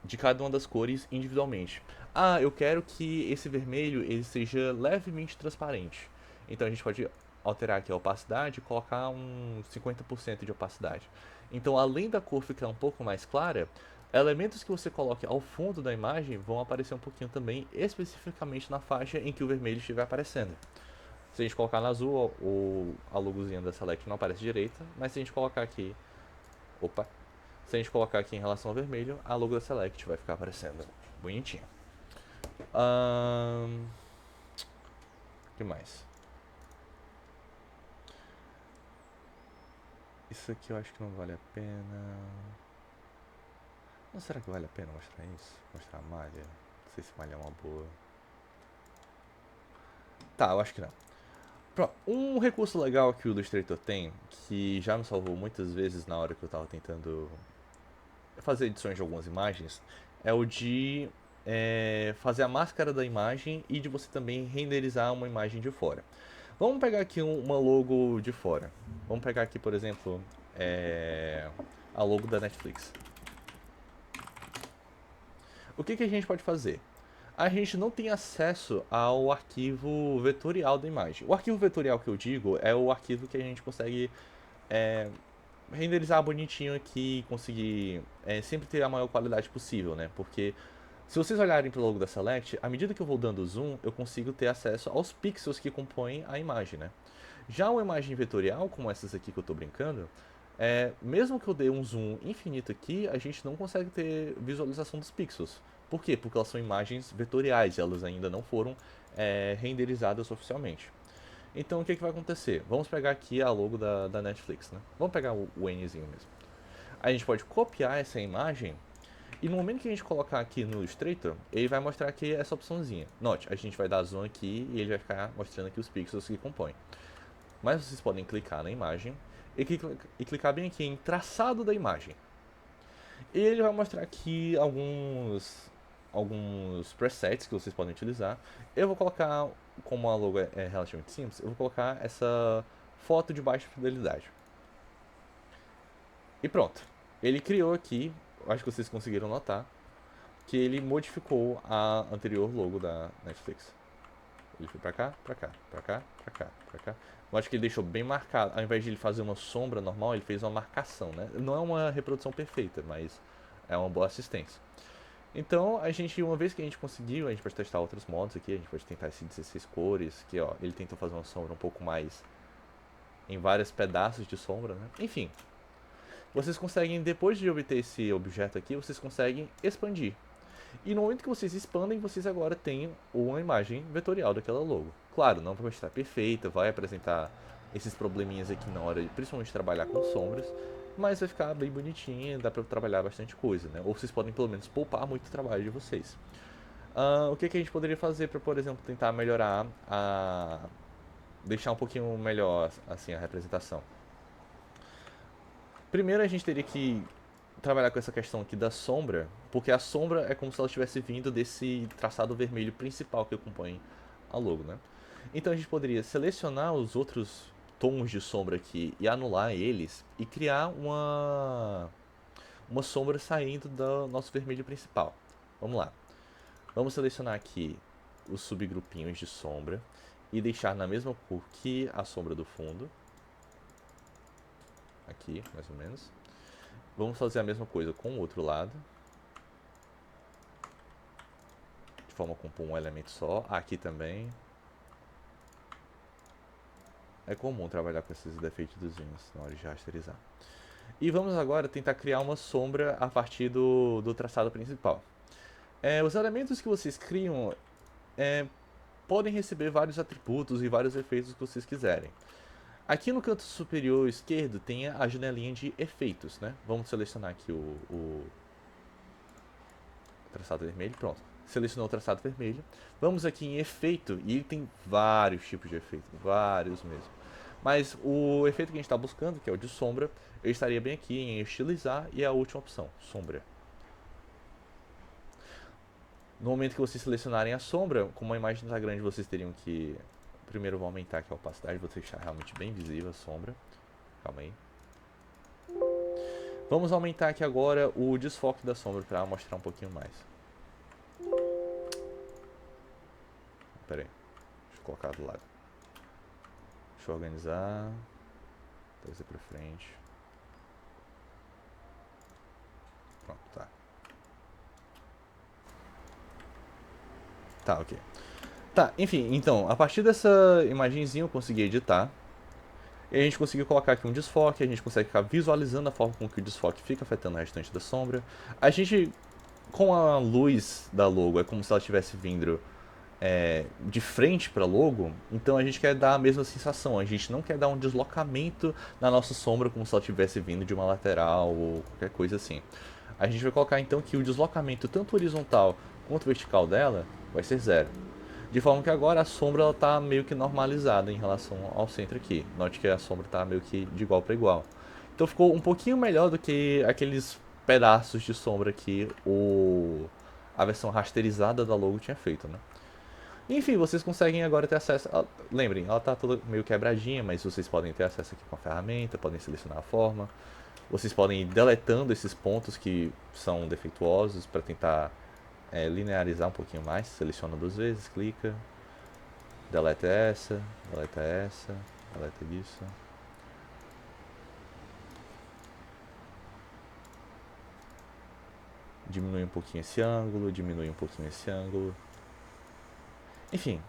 de cada uma das cores individualmente. Ah, eu quero que esse vermelho ele seja levemente transparente. Então a gente pode alterar aqui a opacidade e colocar um 50% de opacidade. Então, além da cor ficar um pouco mais clara, elementos que você coloque ao fundo da imagem vão aparecer um pouquinho também, especificamente na faixa em que o vermelho estiver aparecendo. Se a gente colocar no azul, a logozinha da Select não aparece direita, mas se a gente colocar aqui, opa, se a gente colocar aqui em relação ao vermelho, a logo da Select vai ficar aparecendo bonitinho. Que mais? Isso aqui eu acho que não vale a pena. Não, será que vale a pena mostrar isso? Mostrar a malha? Não sei se malha é uma boa. Tá, eu acho que não. Pronto, um recurso legal que o Illustrator tem, que já me salvou muitas vezes na hora que eu tava tentando fazer edições de algumas imagens, é o de fazer a máscara da imagem e de você também renderizar uma imagem de fora. Vamos pegar aqui uma logo de fora. Vamos pegar aqui, por exemplo, a logo da Netflix. O que a gente pode fazer? A gente não tem acesso ao arquivo vetorial da imagem. O arquivo vetorial que eu digo é o arquivo que a gente consegue renderizar bonitinho aqui, conseguir sempre ter a maior qualidade possível, né? Porque se vocês olharem para o logo da Select, à medida que eu vou dando zoom, eu consigo ter acesso aos pixels que compõem a imagem, né? Já uma imagem vetorial, como essas aqui que eu estou brincando, mesmo que eu dê um zoom infinito aqui, a gente não consegue ter visualização dos pixels. Por quê? Porque elas são imagens vetoriais, elas ainda não foram renderizadas oficialmente. Então o que vai acontecer? Vamos pegar aqui a logo da Netflix, né? Vamos pegar o Nzinho mesmo. A gente pode copiar essa imagem e no momento que a gente colocar aqui no Illustrator, ele vai mostrar aqui essa opçãozinha. Note, a gente vai dar zoom aqui e ele vai ficar mostrando aqui os pixels que compõem. Mas vocês podem clicar na imagem e clicar bem aqui em traçado da imagem. E ele vai mostrar aqui alguns presets que vocês podem utilizar. Eu vou colocar, como a logo é relativamente simples, eu vou colocar essa foto de baixa fidelidade. E pronto. Ele criou aqui, acho que vocês conseguiram notar, que ele modificou a anterior logo da Netflix. Ele foi pra cá, pra cá, pra cá, pra cá, pra cá. Eu acho que ele deixou bem marcado. Ao invés de ele fazer uma sombra normal, ele fez uma marcação, né? Não é uma reprodução perfeita, mas é uma boa assistência. Então, uma vez que a gente conseguiu, a gente pode testar outros modos aqui, a gente pode tentar esse 16 cores, que ó, ele tentou fazer uma sombra um pouco mais em vários pedaços de sombra, né? Enfim, vocês conseguem, depois de obter esse objeto aqui, vocês conseguem expandir. E no momento que vocês expandem, vocês agora têm uma imagem vetorial daquela logo. Claro, não vai estar perfeita, vai apresentar esses probleminhas aqui na hora de principalmente trabalhar com sombras, mas vai ficar bem bonitinha, dá pra trabalhar bastante coisa, né? Ou vocês podem pelo menos poupar muito trabalho de vocês. O que a gente poderia fazer para, por exemplo, tentar melhorar deixar um pouquinho melhor assim a representação? Primeiro a gente teria que trabalhar com essa questão aqui da sombra, porque a sombra é como se ela estivesse vindo desse traçado vermelho principal que compõe a logo, né? Então a gente poderia selecionar os outros tons de sombra aqui e anular eles e criar uma sombra saindo do nosso vermelho principal. Vamos lá. Vamos selecionar aqui os subgrupinhos de sombra e deixar na mesma cor que a sombra do fundo. Aqui, mais ou menos. Vamos fazer a mesma coisa com o outro lado. De forma a compor um elemento só. Aqui também. É comum trabalhar com esses defeitos na hora de rasterizar. E vamos agora tentar criar uma sombra a partir do traçado principal. Os elementos que vocês criam podem receber vários atributos e vários efeitos que vocês quiserem. Aqui no canto superior esquerdo tem a janelinha de efeitos, né? Vamos selecionar aqui o traçado vermelho, pronto. Selecionou o traçado vermelho. Vamos aqui em efeito e ele tem vários tipos de efeito, vários mesmo. Mas o efeito que a gente está buscando, que é o de sombra, eu estaria bem aqui em estilizar e a última opção, sombra. No momento que vocês selecionarem a sombra, como a imagem está grande, vocês teriam que... Primeiro eu vou aumentar aqui a opacidade, vou deixar realmente bem visível a sombra. Calma aí. Vamos aumentar aqui agora o desfoque da sombra para mostrar um pouquinho mais. Pera aí, deixa eu colocar do lado. Deixa eu organizar, trazer pra frente. Pronto, tá. Tá, ok. Tá, enfim, então, a partir dessa imagenzinha eu consegui editar. E a gente conseguiu colocar aqui um desfoque, a gente consegue ficar visualizando a forma com que o desfoque fica afetando o restante da sombra. A gente, com a luz da logo, é como se ela estivesse vindo de frente para a logo, então a gente quer dar a mesma sensação, a gente não quer dar um deslocamento na nossa sombra como se ela estivesse vindo de uma lateral ou qualquer coisa assim. A gente vai colocar então que o deslocamento tanto horizontal quanto vertical dela vai ser zero. De forma que agora a sombra está meio que normalizada em relação ao centro aqui. Note que a sombra está meio que de igual para igual. Então ficou um pouquinho melhor do que aqueles pedaços de sombra que a versão rasterizada da logo tinha feito, né? Enfim, vocês conseguem agora ter acesso. Lembrem, ela está toda meio quebradinha, mas vocês podem ter acesso aqui com a ferramenta, podem selecionar a forma. Vocês podem ir deletando esses pontos que são defeituosos para tentar linearizar um pouquinho mais. Seleciona 2 vezes, clica, deleta essa, deleta isso. Diminui um pouquinho esse ângulo, diminui um pouquinho esse ângulo. Enfim,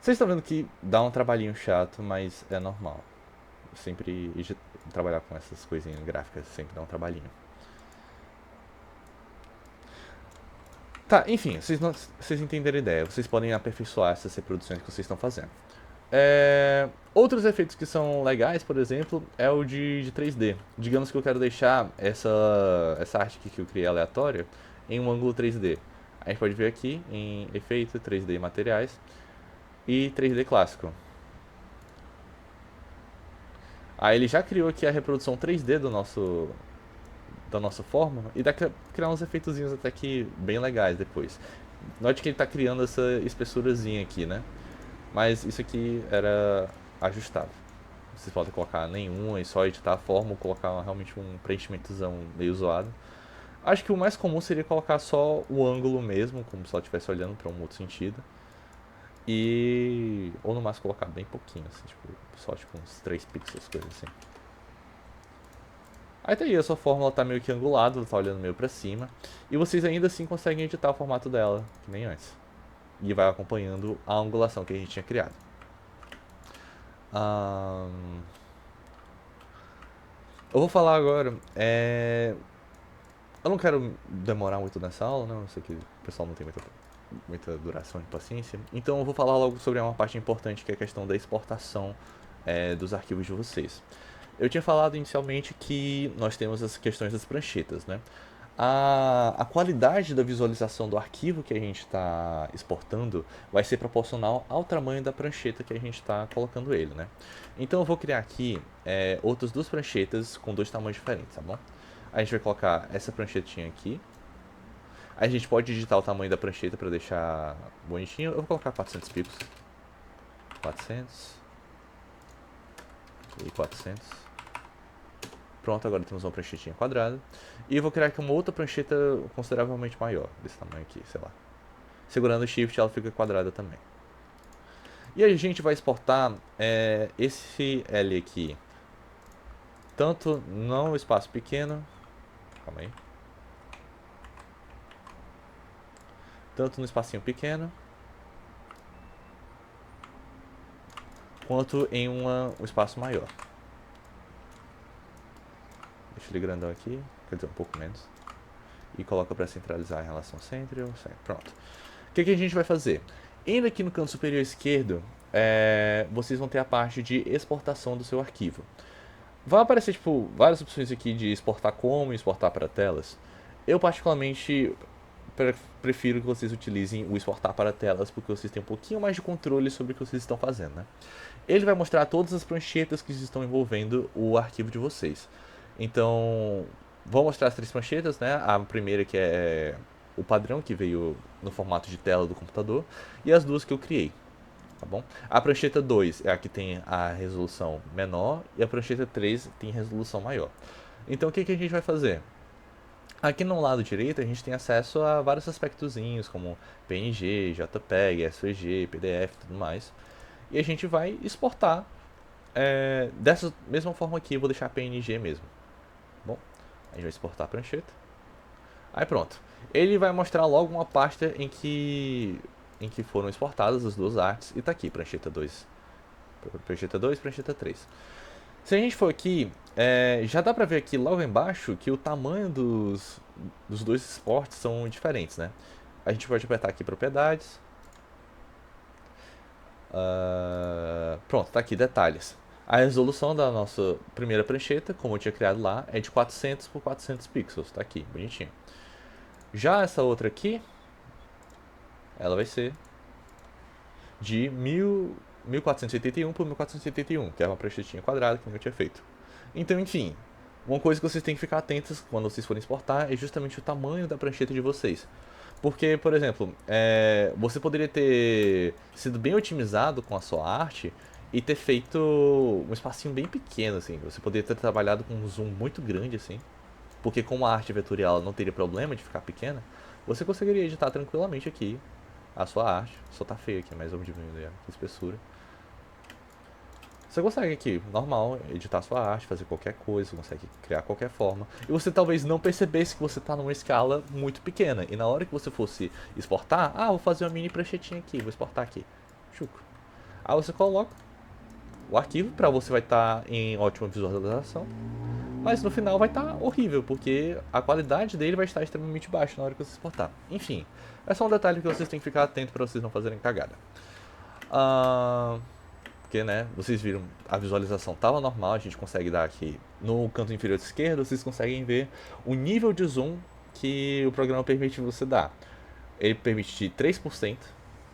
vocês estão vendo que dá um trabalhinho chato, mas é normal. Sempre trabalhar com essas coisinhas gráficas sempre dá um trabalhinho. Tá, enfim, vocês entenderam a ideia. Vocês podem aperfeiçoar essas reproduções que vocês estão fazendo. Outros efeitos que são legais, por exemplo, é o de 3D. Digamos que eu quero deixar essa arte aqui que eu criei aleatória em um ângulo 3D. A gente pode ver aqui em efeito, 3D materiais e 3D clássico. Aí ele já criou aqui a reprodução 3D da nossa forma e dá pra criar uns efeitozinhos até que bem legais depois. Note que ele está criando essa espessurazinha aqui, né? Mas isso aqui era ajustável. Vocês podem colocar nenhum e só editar a forma ou colocar realmente um preenchimentozão meio zoado. Acho que o mais comum seria colocar só o ângulo mesmo, como se ela estivesse olhando para um outro sentido. E. Ou no máximo colocar bem pouquinho, assim, tipo, só tipo uns 3 pixels, coisa assim. Aí tá aí, a sua fórmula tá meio que angulada, ela tá olhando meio pra cima. E vocês ainda assim conseguem editar o formato dela, que nem antes. E vai acompanhando a angulação que a gente tinha criado. Eu vou falar agora. Eu não quero demorar muito nessa aula, né? Eu sei que o pessoal não tem muita duração e paciência. Então eu vou falar logo sobre uma parte importante que é a questão da exportação dos arquivos de vocês. Eu tinha falado inicialmente que nós temos as questões das pranchetas, né? A qualidade da visualização do arquivo que a gente está exportando vai ser proporcional ao tamanho da prancheta que a gente está colocando ele, né? Então eu vou criar aqui outras 2 pranchetas com 2 tamanhos diferentes, tá bom? A gente vai colocar essa pranchetinha aqui. A gente pode digitar o tamanho da prancheta para deixar bonitinho. Eu vou colocar 400 pixels. 400 e 400. Pronto, agora temos uma pranchetinha quadrada. E eu vou criar aqui uma outra prancheta consideravelmente maior, desse tamanho aqui, sei lá. Segurando o Shift ela fica quadrada também. E a gente vai exportar esse L aqui, tanto no espaço pequeno, calma aí, tanto no espacinho pequeno, quanto em um espaço maior. Deixa ele grandão aqui, quer dizer, um pouco menos. E coloca para centralizar em relação ao centro. Pronto. O que a gente vai fazer? Indo aqui no canto superior esquerdo, vocês vão ter a parte de exportação do seu arquivo. Vai aparecer tipo várias opções aqui de exportar como e exportar para telas. Eu particularmente prefiro que vocês utilizem o exportar para telas, porque vocês têm um pouquinho mais de controle sobre o que vocês estão fazendo, né? Ele vai mostrar todas as pranchetas que estão envolvendo o arquivo de vocês. Então, vou mostrar as 3 pranchetas, né? A primeira que é o padrão, que veio no formato de tela do computador, e as 2 que eu criei, tá bom? A prancheta 2 é a que tem a resolução menor, e a prancheta 3 tem resolução maior. Então o que a gente vai fazer? Aqui no lado direito a gente tem acesso a vários aspectozinhos como PNG, JPEG, SVG, PDF e tudo mais. E a gente vai exportar dessa mesma forma aqui, eu vou deixar PNG mesmo. Bom, a gente vai exportar a prancheta. Aí pronto. Ele vai mostrar logo uma pasta em que foram exportadas as duas artes. E tá aqui, prancheta 2. Prancheta 2, prancheta 3. Se a gente for aqui, já dá pra ver aqui logo embaixo que o tamanho dos dois exportes são diferentes, né? A gente pode apertar aqui propriedades. Pronto, tá aqui detalhes. A resolução da nossa primeira prancheta, como eu tinha criado lá, é de 400 por 400 pixels. Tá aqui, bonitinho. Já essa outra aqui, ela vai ser de 1481 por 1481, que é uma pranchetinha quadrada que eu tinha feito. Então, enfim, uma coisa que vocês têm que ficar atentos quando vocês forem exportar é justamente o tamanho da prancheta de vocês. Porque, por exemplo, você poderia ter sido bem otimizado com a sua arte e ter feito um espacinho bem pequeno, assim. Você poderia ter trabalhado com um zoom muito grande, assim. Porque como a arte vetorial não teria problema de ficar pequena, você conseguiria editar tranquilamente aqui a sua arte. Só tá feio aqui, mas vamos diminuir a espessura. Você consegue aqui, normal, editar sua arte, fazer qualquer coisa, você consegue criar qualquer forma. E você talvez não percebesse que você está numa escala muito pequena. E na hora que você fosse exportar, vou fazer uma mini pranchetinha aqui, vou exportar aqui. Chuco. Aí você coloca o arquivo, para você vai estar em ótima visualização. Mas no final vai estar horrível, porque a qualidade dele vai estar extremamente baixa na hora que você exportar. Enfim, é só um detalhe que vocês têm que ficar atentos para vocês não fazerem cagada. Porque, né, vocês viram, a visualização estava normal, a gente consegue dar aqui no canto inferior esquerdo, vocês conseguem ver o nível de zoom que o programa permite você dar. Ele permite de 3%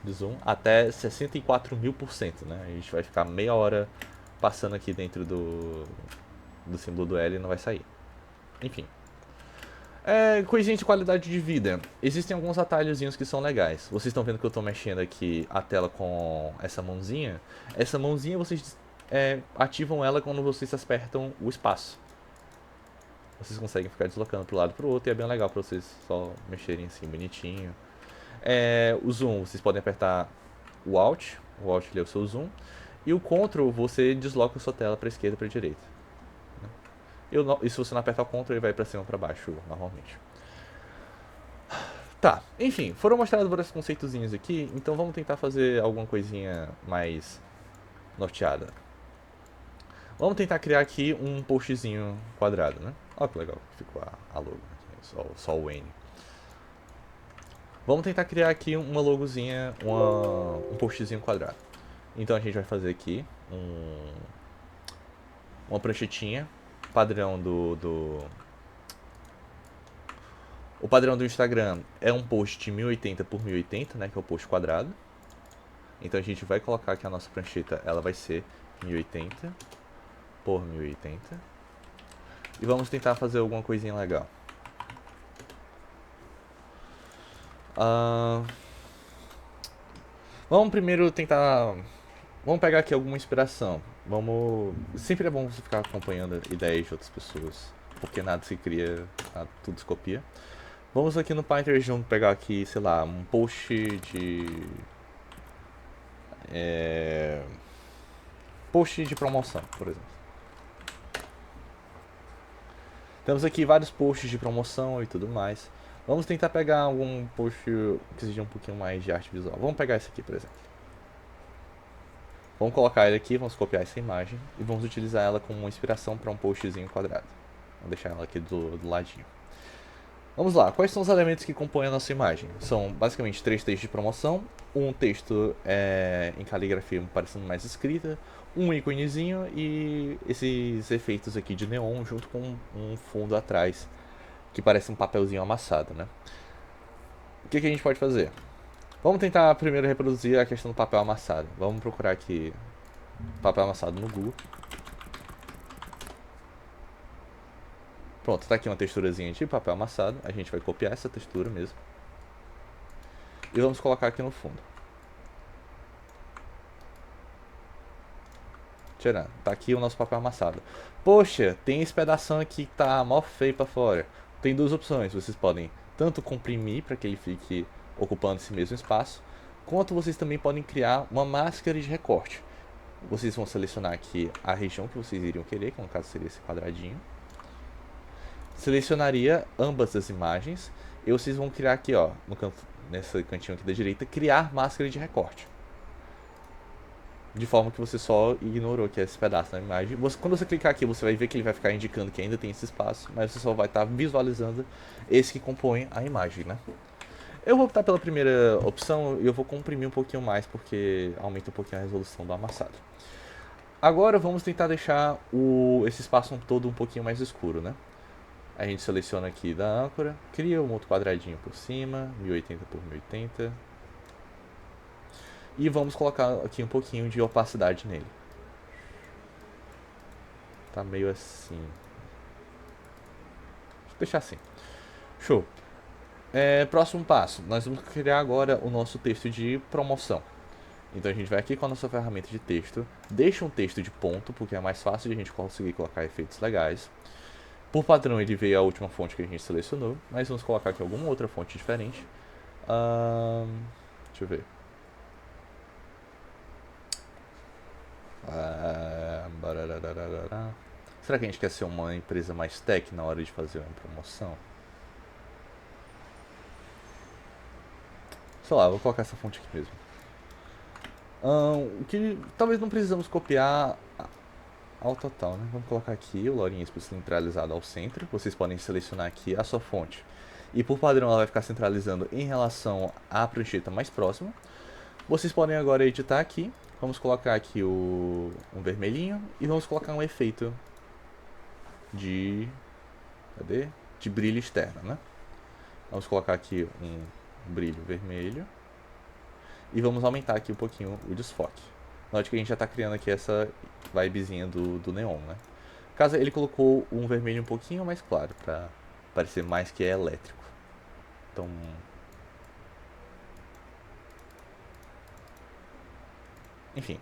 de zoom até 64.000%, né? A gente vai ficar meia hora passando aqui dentro do símbolo do L e não vai sair. Enfim. Coisinha de qualidade de vida. Existem alguns atalhozinhos que são legais. Vocês estão vendo que eu estou mexendo aqui a tela com essa mãozinha. Essa mãozinha vocês ativam ela quando vocês apertam o espaço. Vocês conseguem ficar deslocando para um lado e para o outro e é bem legal para vocês só mexerem assim bonitinho. O zoom, vocês podem apertar o Alt é o seu zoom. E o Ctrl, você desloca a sua tela para a esquerda e para a direita. E se você não apertar o Ctrl, ele vai pra cima ou pra baixo, normalmente. Tá, enfim, foram mostrados vários conceitozinhos aqui, então vamos tentar fazer alguma coisinha mais norteada. Vamos tentar criar aqui um postzinho quadrado, né? Olha que legal, ficou a logo aqui, só o N. Vamos tentar criar aqui uma logozinha, um postzinho quadrado. Então a gente vai fazer aqui uma pranchetinha padrão o padrão do Instagram é um post de 1080 por 1080, né, que é o post quadrado. Então a gente vai colocar que a nossa prancheta ela vai ser 1080 por 1080. E vamos tentar fazer alguma coisinha legal. Vamos primeiro tentar. Vamos pegar aqui alguma inspiração. Sempre é bom você ficar acompanhando ideias de outras pessoas, porque nada se cria, tudo se copia. Vamos aqui no Pinterest, vamos pegar aqui, sei lá, um post de post de promoção, por exemplo. Temos aqui vários posts de promoção e tudo mais. Vamos tentar pegar algum post que seja um pouquinho mais de arte visual. Vamos pegar esse aqui, por exemplo. Vamos colocar ele aqui, vamos copiar essa imagem e vamos utilizar ela como uma inspiração para um postzinho quadrado. Vamos deixar ela aqui do ladinho. Vamos lá, quais são os elementos que compõem a nossa imagem? São basicamente 3 textos de promoção, um texto em caligrafia parecendo mais escrita, um íconezinho e esses efeitos aqui de neon junto com um fundo atrás que parece um papelzinho amassado, né? O que a gente pode fazer? Vamos tentar primeiro reproduzir a questão do papel amassado. Vamos procurar aqui papel amassado no Google. Pronto, tá aqui uma texturazinha de papel amassado. A gente vai copiar essa textura mesmo. E vamos colocar aqui no fundo. Tcharam, tá aqui o nosso papel amassado. Poxa, tem esse pedação aqui que tá mó feio pra fora. Tem duas opções, vocês podem tanto comprimir para que ele fique ocupando esse mesmo espaço, quanto vocês também podem criar uma máscara de recorte. Vocês vão selecionar aqui a região que vocês iriam querer, que no caso seria esse quadradinho. Selecionaria ambas as imagens e vocês vão criar aqui, ó, no canto, nesse cantinho aqui da direita, criar máscara de recorte. De forma que você só ignorou que é esse pedaço na imagem. Quando você clicar aqui, você vai ver que ele vai ficar indicando que ainda tem esse espaço, mas você só vai estar visualizando esse que compõe a imagem, né? Eu vou optar pela primeira opção e eu vou comprimir um pouquinho mais, porque aumenta um pouquinho a resolução do amassado. Agora vamos tentar deixar esse espaço todo um pouquinho mais escuro, né? A gente seleciona aqui da âncora, cria um outro quadradinho por cima, 1080 por 1080. E vamos colocar aqui um pouquinho de opacidade nele. Tá meio assim. Vou deixar assim. Show. Próximo passo, nós vamos criar agora o nosso texto de promoção. Então a gente vai aqui com a nossa ferramenta de texto, deixa um texto de ponto, porque é mais fácil de a gente conseguir colocar efeitos legais. Por padrão ele veio a última fonte que a gente selecionou, mas vamos colocar aqui alguma outra fonte diferente. Deixa eu ver. Será que a gente quer ser uma empresa mais tech na hora de fazer uma promoção? Sei lá, vou colocar essa fonte aqui mesmo. Que talvez não precisamos copiar ao total, né? Vamos colocar aqui o Lorinha centralizado ao centro. Vocês podem selecionar aqui a sua fonte. E por padrão ela vai ficar centralizando em relação à prancheta mais próxima. Vocês podem agora editar aqui. Vamos colocar aqui um vermelhinho e vamos colocar um efeito de... Cadê? De brilho externo, né? Vamos colocar aqui um brilho vermelho. E vamos aumentar aqui um pouquinho o desfoque. Note que a gente já está criando aqui essa vibezinha do neon, né? Caso ele colocou um vermelho um pouquinho mais claro, para parecer mais que é elétrico. Então... Enfim.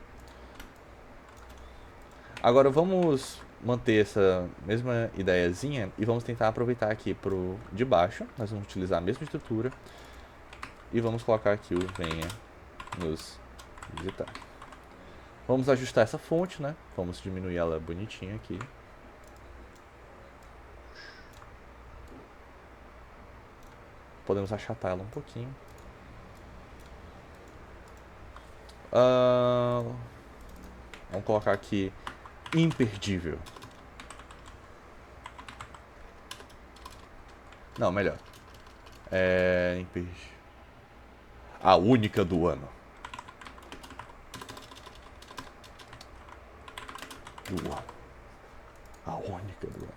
Agora vamos manter essa mesma ideiazinha e vamos tentar aproveitar aqui pro de baixo. Nós vamos utilizar a mesma estrutura. E vamos colocar aqui o venha nos visitar. Vamos ajustar essa fonte, né? Vamos diminuir ela bonitinha aqui. Podemos achatar ela um pouquinho. Vamos colocar aqui imperdível. Não, melhor. Imperdível. A única do ano. A única do ano.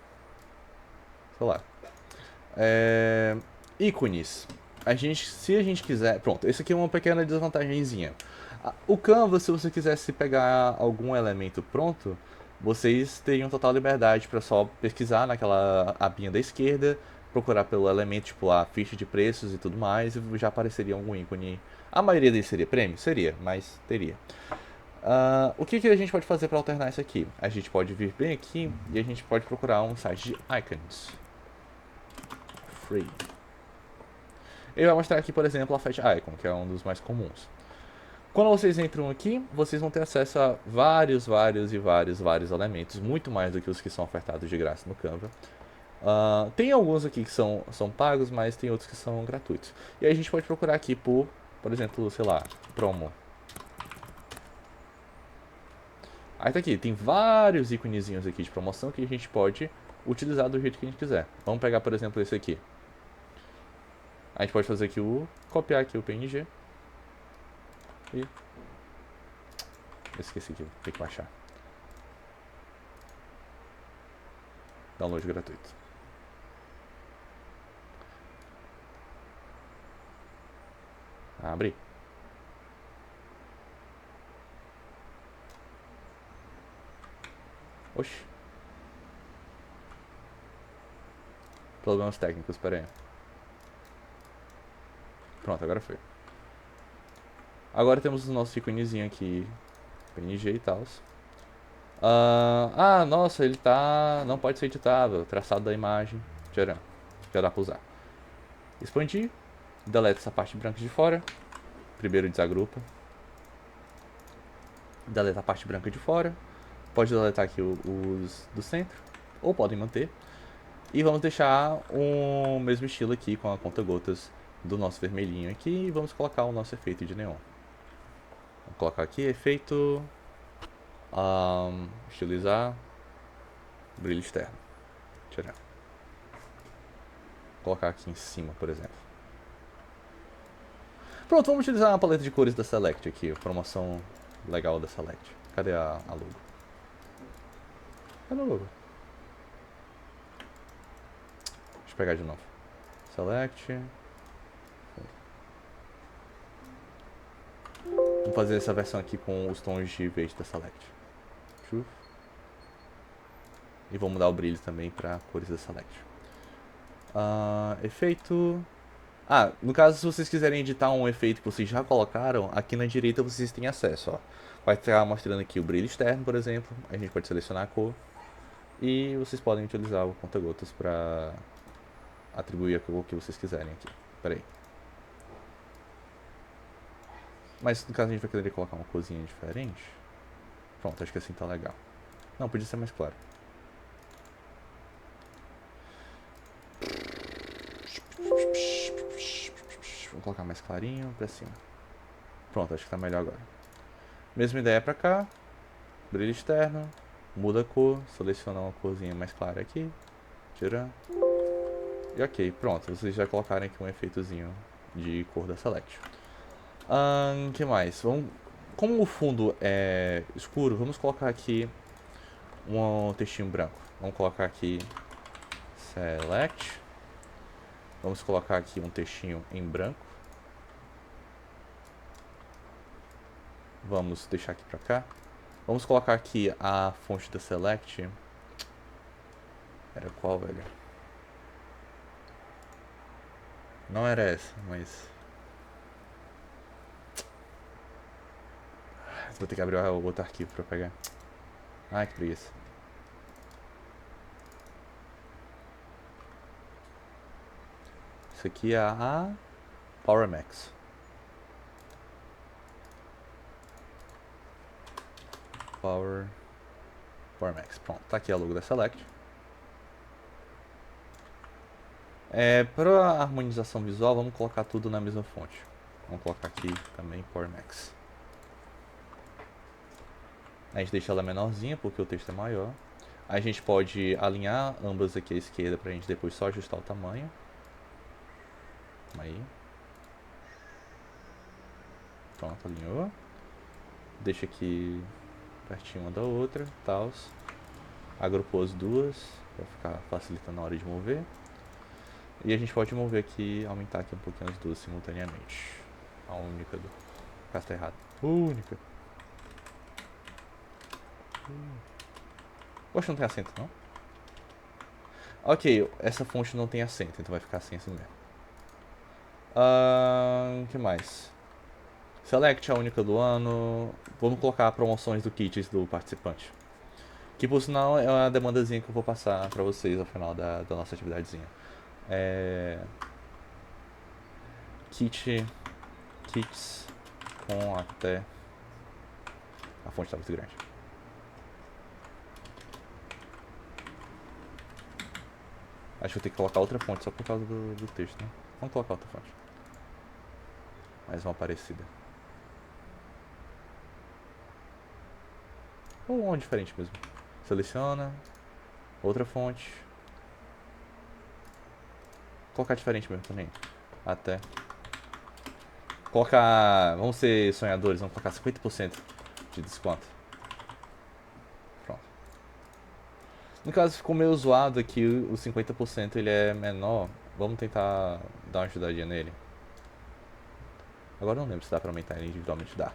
Sei lá. Ícones. Se a gente quiser... Pronto, esse aqui é uma pequena desvantagenzinha. O Canva, se você quisesse pegar algum elemento pronto, vocês teriam total liberdade para só pesquisar naquela abinha da esquerda, procurar pelo elemento, tipo a ficha de preços e tudo mais, e já apareceria algum ícone. A maioria deles seria prêmio? Seria, mas teria. O que a gente pode fazer para alternar isso aqui? A gente pode vir bem aqui e a gente pode procurar um site de icons. Free. Ele vai mostrar aqui, por exemplo, a Fat Icon, que é um dos mais comuns. Quando vocês entram aqui, vocês vão ter acesso a vários elementos, muito mais do que os que são ofertados de graça no Canva. Tem alguns aqui que são pagos, mas tem outros que são gratuitos. E aí a gente pode procurar aqui por exemplo, sei lá, promo. Aí tá aqui, tem vários íconezinhos aqui de promoção que a gente pode utilizar do jeito que a gente quiser. Vamos pegar, por exemplo, esse aqui. A gente pode fazer aqui copiar aqui o PNG. E... esqueci aqui, tem que baixar. Download gratuito. Abre. Oxi. Problemas técnicos, pera aí. Pronto, agora foi. Agora temos o nosso iconezinho aqui, PNG e tal. Nossa, ele tá. Não pode ser editável. Traçado da imagem. Tcharam. Já dá pra usar. Expandir. Deleta essa parte branca de fora. Primeiro desagrupa. Deleta a parte branca de fora. Pode deletar aqui os do centro. Ou podem manter. E vamos deixar o mesmo estilo aqui com a conta-gotas do nosso vermelhinho aqui. E vamos colocar o nosso efeito de neon. Vou colocar aqui efeito, estilizar, brilho externo. Tirar. Vou colocar aqui em cima, por exemplo. Pronto, vamos utilizar a paleta de cores da Select aqui, a promoção legal da Select. Cadê a logo? Cadê a logo? Deixa eu pegar de novo. Select. Vamos fazer essa versão aqui com os tons de verde da Select. E vou mudar o brilho também para cores da Select. Efeito. No caso, se vocês quiserem editar um efeito que vocês já colocaram, aqui na direita vocês têm acesso, ó. Vai estar mostrando aqui o brilho externo, por exemplo. A gente pode selecionar a cor. E vocês podem utilizar o conta-gotas para atribuir a cor que vocês quiserem aqui. Pera aí. Mas no caso a gente vai querer colocar uma corzinha diferente. Pronto, acho que assim tá legal. Não, podia ser mais claro. Vou colocar mais clarinho pra cima. Pronto, acho que tá melhor agora. Mesma ideia pra cá. Brilho externo. Muda a cor. Seleciona uma corzinha mais clara aqui. Tira. E ok, pronto. Vocês já colocaram aqui um efeitozinho de cor da Select. Que mais? Como o fundo é escuro, vamos colocar aqui um textinho branco. Vamos colocar aqui Select. Vamos colocar aqui um textinho em branco. Vamos deixar aqui pra cá. Vamos colocar aqui a fonte da Select. Era qual, velho? Não era essa, mas... Vou ter que abrir o outro arquivo pra pegar. Ai, que preguiça. Isso aqui é a Power Max. Power Max. Pronto, tá aqui a logo da Select. Para a harmonização visual, vamos colocar tudo na mesma fonte. Vamos colocar aqui também Power Max. A gente deixa ela menorzinha porque o texto é maior. A gente pode alinhar ambas aqui à esquerda pra gente depois só ajustar o tamanho. Aí. Pronto, alinhou. Deixa aqui pertinho uma da outra, tal. Agrupou as duas para ficar facilitando na hora de mover. E a gente pode mover aqui, aumentar aqui um pouquinho as duas simultaneamente. A única do... Caso tá errado. Única. Poxa, não tem acento não? Ok, essa fonte não tem acento, então vai ficar assim mesmo. Que mais? Select a única do ano. Vamos colocar promoções do kits do participante. Que por sinal é uma demandazinha que eu vou passar pra vocês ao final da nossa atividadezinha. Kits com até... A fonte tá muito grande. Acho que vou ter que colocar outra fonte só por causa do texto, né? Vamos colocar outra fonte. Mais uma parecida. Ou uma diferente mesmo. Seleciona. Outra fonte. Vou colocar diferente mesmo também. Até. Colocar... Vamos ser sonhadores, vamos colocar 50% de desconto. Pronto. No caso ficou meio zoado aqui, o 50% ele é menor. Vamos tentar dar uma ajudadinha nele. Agora eu não lembro se dá pra aumentar ele individualmente. Dá.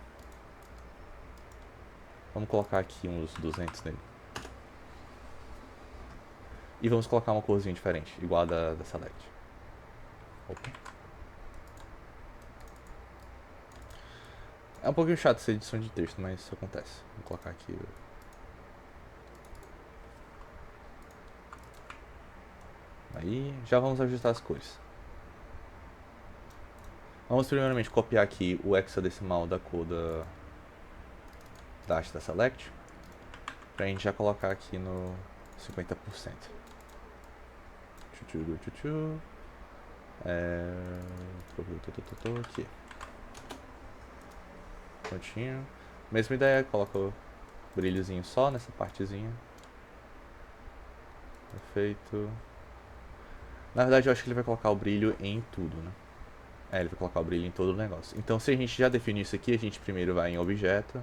Vamos colocar aqui uns 200 nele. E vamos colocar uma corzinha diferente, igual a da Select. Opa. É um pouquinho chato essa edição de texto, mas isso acontece. Vou colocar aqui Aí, já vamos ajustar as cores. Vamos primeiramente copiar aqui o hexadecimal da cor da haste da select, pra gente já colocar aqui no 50%. Tchu. Aqui. Prontinho. Mesma ideia, coloca o brilhozinho só nessa partezinha. Perfeito. Na verdade, eu acho que ele vai colocar o brilho em tudo, né? Ele vai colocar o brilho em todo o negócio. Então, se a gente já definiu isso aqui, a gente primeiro vai em objeto.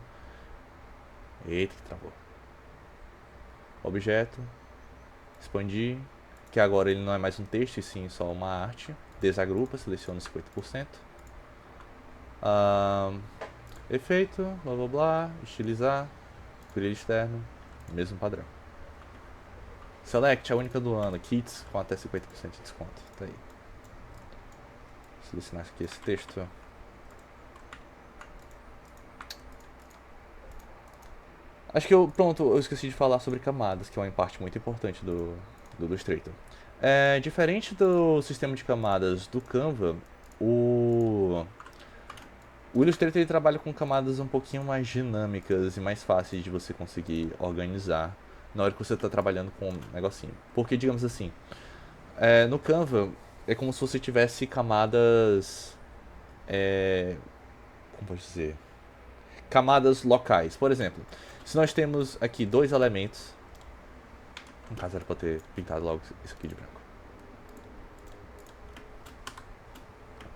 Eita, que travou. Objeto. Expandir. Que agora ele não é mais um texto, e sim só uma arte. Desagrupa, seleciona 50%. Efeito, blá blá blá. Estilizar. Brilho externo. Mesmo padrão. Select, a única do ano. Kits com até 50% de desconto. Tá aí. Selecionar aqui esse texto. Acho que eu esqueci de falar sobre camadas, que é uma parte muito importante do Illustrator. Diferente do sistema de camadas do Canva, o Illustrator ele trabalha com camadas um pouquinho mais dinâmicas e mais fáceis de você conseguir organizar na hora que você está trabalhando com um negocinho. Porque, digamos assim, no Canva é como se você tivesse camadas... como pode dizer? Camadas locais. Por exemplo, se nós temos aqui dois elementos... No caso era para ter pintado logo isso aqui de branco.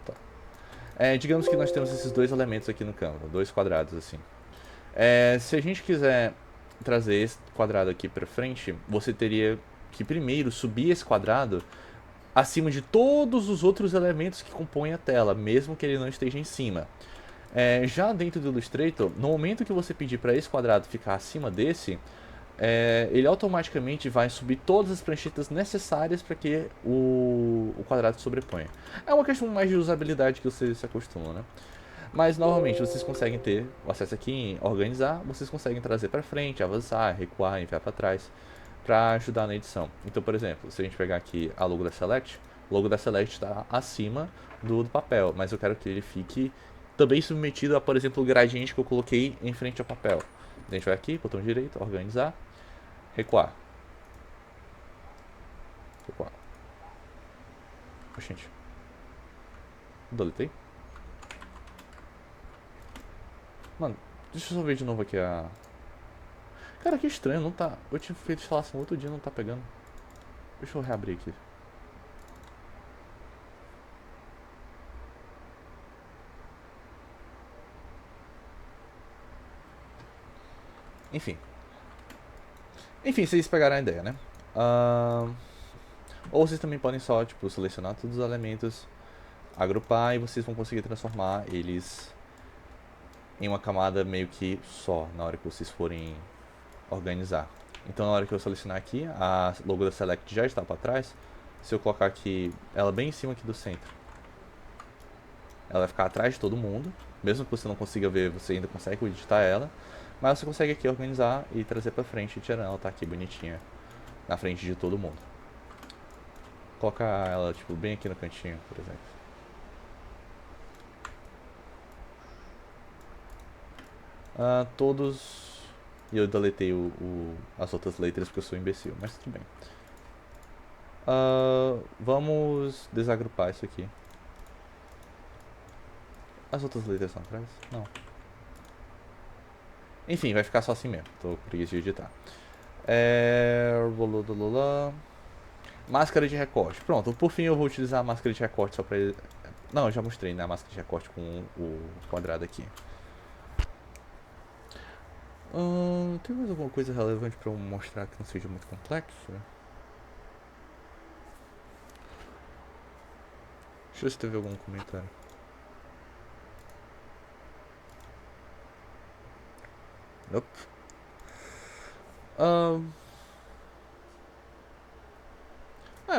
Tá. Digamos que nós temos esses dois elementos aqui no Canva, dois quadrados assim. Se a gente quiser trazer esse quadrado aqui para frente, você teria que primeiro subir esse quadrado acima de todos os outros elementos que compõem a tela, mesmo que ele não esteja em cima. Já dentro do Illustrator, no momento que você pedir para esse quadrado ficar acima desse, ele automaticamente vai subir todas as pranchetas necessárias para que o quadrado se sobreponha. É uma questão mais de usabilidade que vocês se acostumam, né? Mas novamente, vocês conseguem ter o acesso aqui em organizar, vocês conseguem trazer para frente, avançar, recuar, enviar para trás, para ajudar na edição. Então, por exemplo, se a gente pegar aqui a logo da Select, o logo da Select está acima do papel, mas eu quero que ele fique também submetido a, por exemplo, o gradiente que eu coloquei em frente ao papel. A gente vai aqui, botão direito, organizar, recuar. Recuar. Gente, deletei. Mano, deixa eu só ver de novo aqui a... Cara, que estranho, não tá... Eu tinha feito instalação outro dia, não tá pegando. Deixa eu reabrir aqui. Enfim, vocês pegaram a ideia, né? Ou vocês também podem só, tipo, selecionar todos os elementos, agrupar e vocês vão conseguir transformar eles em uma camada meio que só, na hora que vocês forem organizar. Então, na hora que eu selecionar aqui, a logo da Select já está para trás. Se eu colocar aqui, ela bem em cima aqui do centro, ela vai ficar atrás de todo mundo. Mesmo que você não consiga ver, você ainda consegue editar ela. Mas você consegue aqui organizar e trazer para frente, tirando ela tá aqui bonitinha na frente de todo mundo. Colocar ela tipo bem aqui no cantinho, por exemplo. Todos... E eu deletei as outras letras porque eu sou imbecil, mas tudo bem. Vamos desagrupar isso aqui. As outras letras estão atrás? Não. Enfim, vai ficar só assim mesmo. Tô com preguiça de editar. Máscara de recorte. Pronto, por fim eu vou utilizar a máscara de recorte só pra... Não, eu já mostrei, né, a máscara de recorte com o quadrado aqui. Tem mais alguma coisa relevante pra eu mostrar que não seja muito complexo? Deixa eu ver se teve algum comentário. Nope.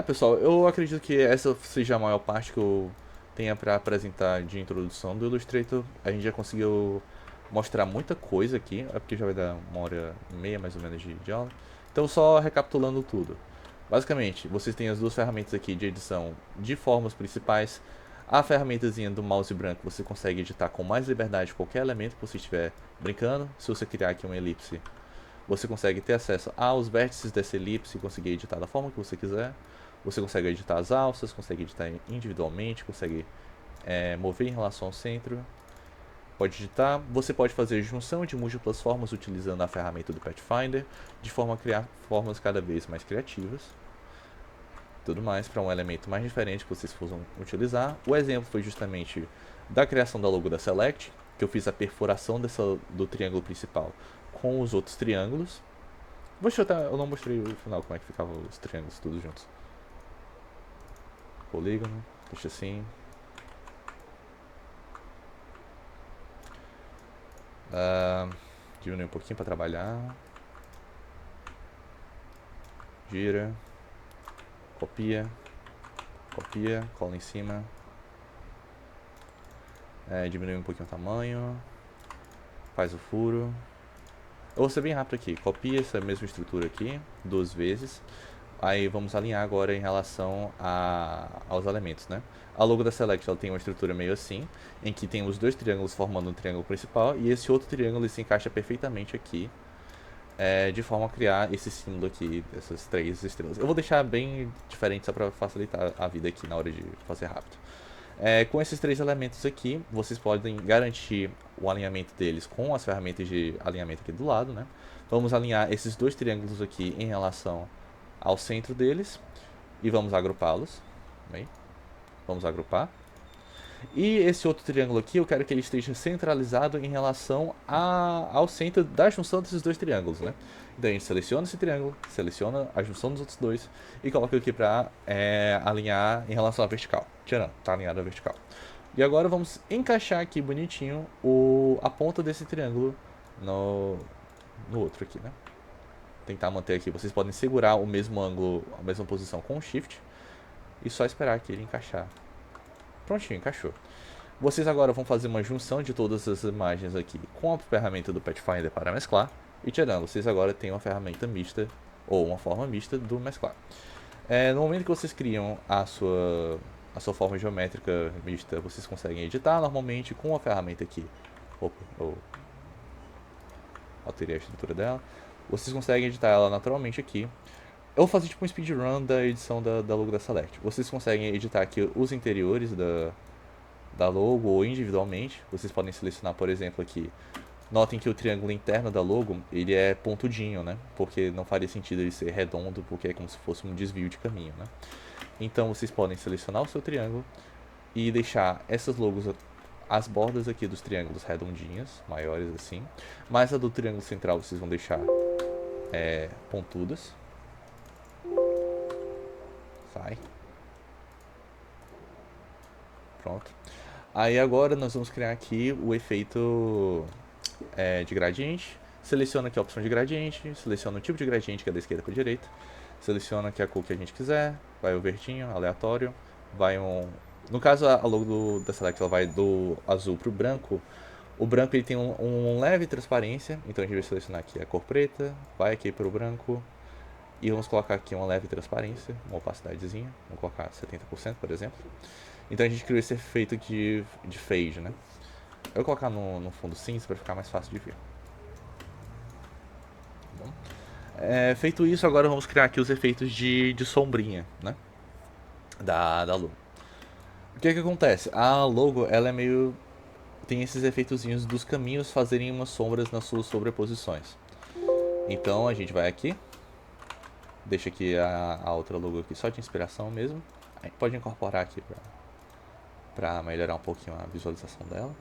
Pessoal, eu acredito que essa seja a maior parte que eu tenha pra apresentar de introdução do Illustrator. A gente já conseguiu mostrar muita coisa aqui, porque já vai dar 1h30 mais ou menos de aula. Então, só recapitulando tudo. Basicamente, vocês têm as duas ferramentas aqui de edição de formas principais. A ferramentazinha do mouse branco você consegue editar com mais liberdade qualquer elemento que você estiver brincando. Se você criar aqui uma elipse, você consegue ter acesso aos vértices dessa elipse e conseguir editar da forma que você quiser. Você consegue editar as alças, consegue editar individualmente, consegue mover em relação ao centro. Pode editar. Você pode fazer junção de múltiplas formas utilizando a ferramenta do Pathfinder, de forma a criar formas cada vez mais criativas. Tudo mais para um elemento mais diferente que vocês possam utilizar. O exemplo foi justamente da criação da logo da Select, que eu fiz a perfuração do triângulo principal com os outros triângulos. Eu não mostrei no final como é que ficavam os triângulos todos juntos. Polígono, deixa assim. Diminui um pouquinho para trabalhar. Gira. Copia. Copia, cola em cima. Diminui um pouquinho o tamanho. Faz o furo. Eu vou ser bem rápido aqui. Copia essa mesma estrutura aqui 2 vezes. Aí vamos alinhar agora em relação aos elementos, né? A logo da Select ela tem uma estrutura meio assim, em que tem os dois triângulos formando um triângulo principal, e esse outro triângulo se encaixa perfeitamente aqui, de forma a criar esse símbolo aqui, dessas 3 estrelas. Eu vou deixar bem diferente só para facilitar a vida aqui na hora de fazer rápido. Com esses 3 elementos aqui, vocês podem garantir o alinhamento deles com as ferramentas de alinhamento aqui do lado, né? Vamos alinhar esses 2 triângulos aqui em relação ao centro deles e vamos agrupá-los. Vamos agrupar. E esse outro triângulo aqui, eu quero que ele esteja centralizado em relação ao centro da junção desses 2 triângulos, né? Então a gente seleciona esse triângulo, seleciona a junção dos outros 2 e coloca aqui para alinhar em relação à vertical. Tcharam, tá alinhado à vertical. E agora vamos encaixar aqui bonitinho a ponta desse triângulo no outro aqui, né? Tentar manter aqui. Vocês podem segurar o mesmo ângulo, a mesma posição com o Shift e só esperar aqui ele encaixar. Prontinho, encaixou. Vocês agora vão fazer uma junção de todas as imagens aqui com a ferramenta do Pathfinder para mesclar. E tirando, vocês agora têm uma ferramenta mista, ou uma forma mista do mesclar. No momento que vocês criam a sua forma geométrica mista, vocês conseguem editar normalmente com a ferramenta aqui. Opa, eu alterei a estrutura dela. Vocês conseguem editar ela naturalmente aqui. Eu vou fazer tipo um speedrun da edição da logo da Select. Vocês conseguem editar aqui os interiores da logo ou individualmente. Vocês podem selecionar, por exemplo, aqui. Notem que o triângulo interno da logo, ele é pontudinho, né? Porque não faria sentido ele ser redondo, porque é como se fosse um desvio de caminho, né? Então vocês podem selecionar o seu triângulo e deixar essas logos, as bordas aqui dos triângulos redondinhas, maiores assim. Mas a do triângulo central vocês vão deixar pontudas. Sai. Pronto. Aí agora nós vamos criar aqui o efeito de gradiente. Seleciona aqui a opção de gradiente, seleciona o tipo de gradiente que é da esquerda para a direita, seleciona aqui a cor que a gente quiser, vai o verdinho, aleatório, vai no caso a logo da Select ela vai do azul para o branco. O branco ele tem um leve transparência, então a gente vai selecionar aqui a cor preta, vai aqui para o branco e vamos colocar aqui uma leve transparência, uma opacidadezinha, vamos colocar 70%, por exemplo. Então a gente criou esse efeito de fade, né? Eu vou colocar no fundo cinza para ficar mais fácil de ver. Bom, feito isso, agora vamos criar aqui os efeitos de sombrinha, né? Da logo. O que acontece? A logo, ela é meio... tem esses efeitozinhos dos caminhos fazerem umas sombras nas suas sobreposições. Então a gente vai aqui, deixa aqui a outra logo aqui só de inspiração mesmo. A gente pode incorporar aqui para melhorar um pouquinho a visualização dela.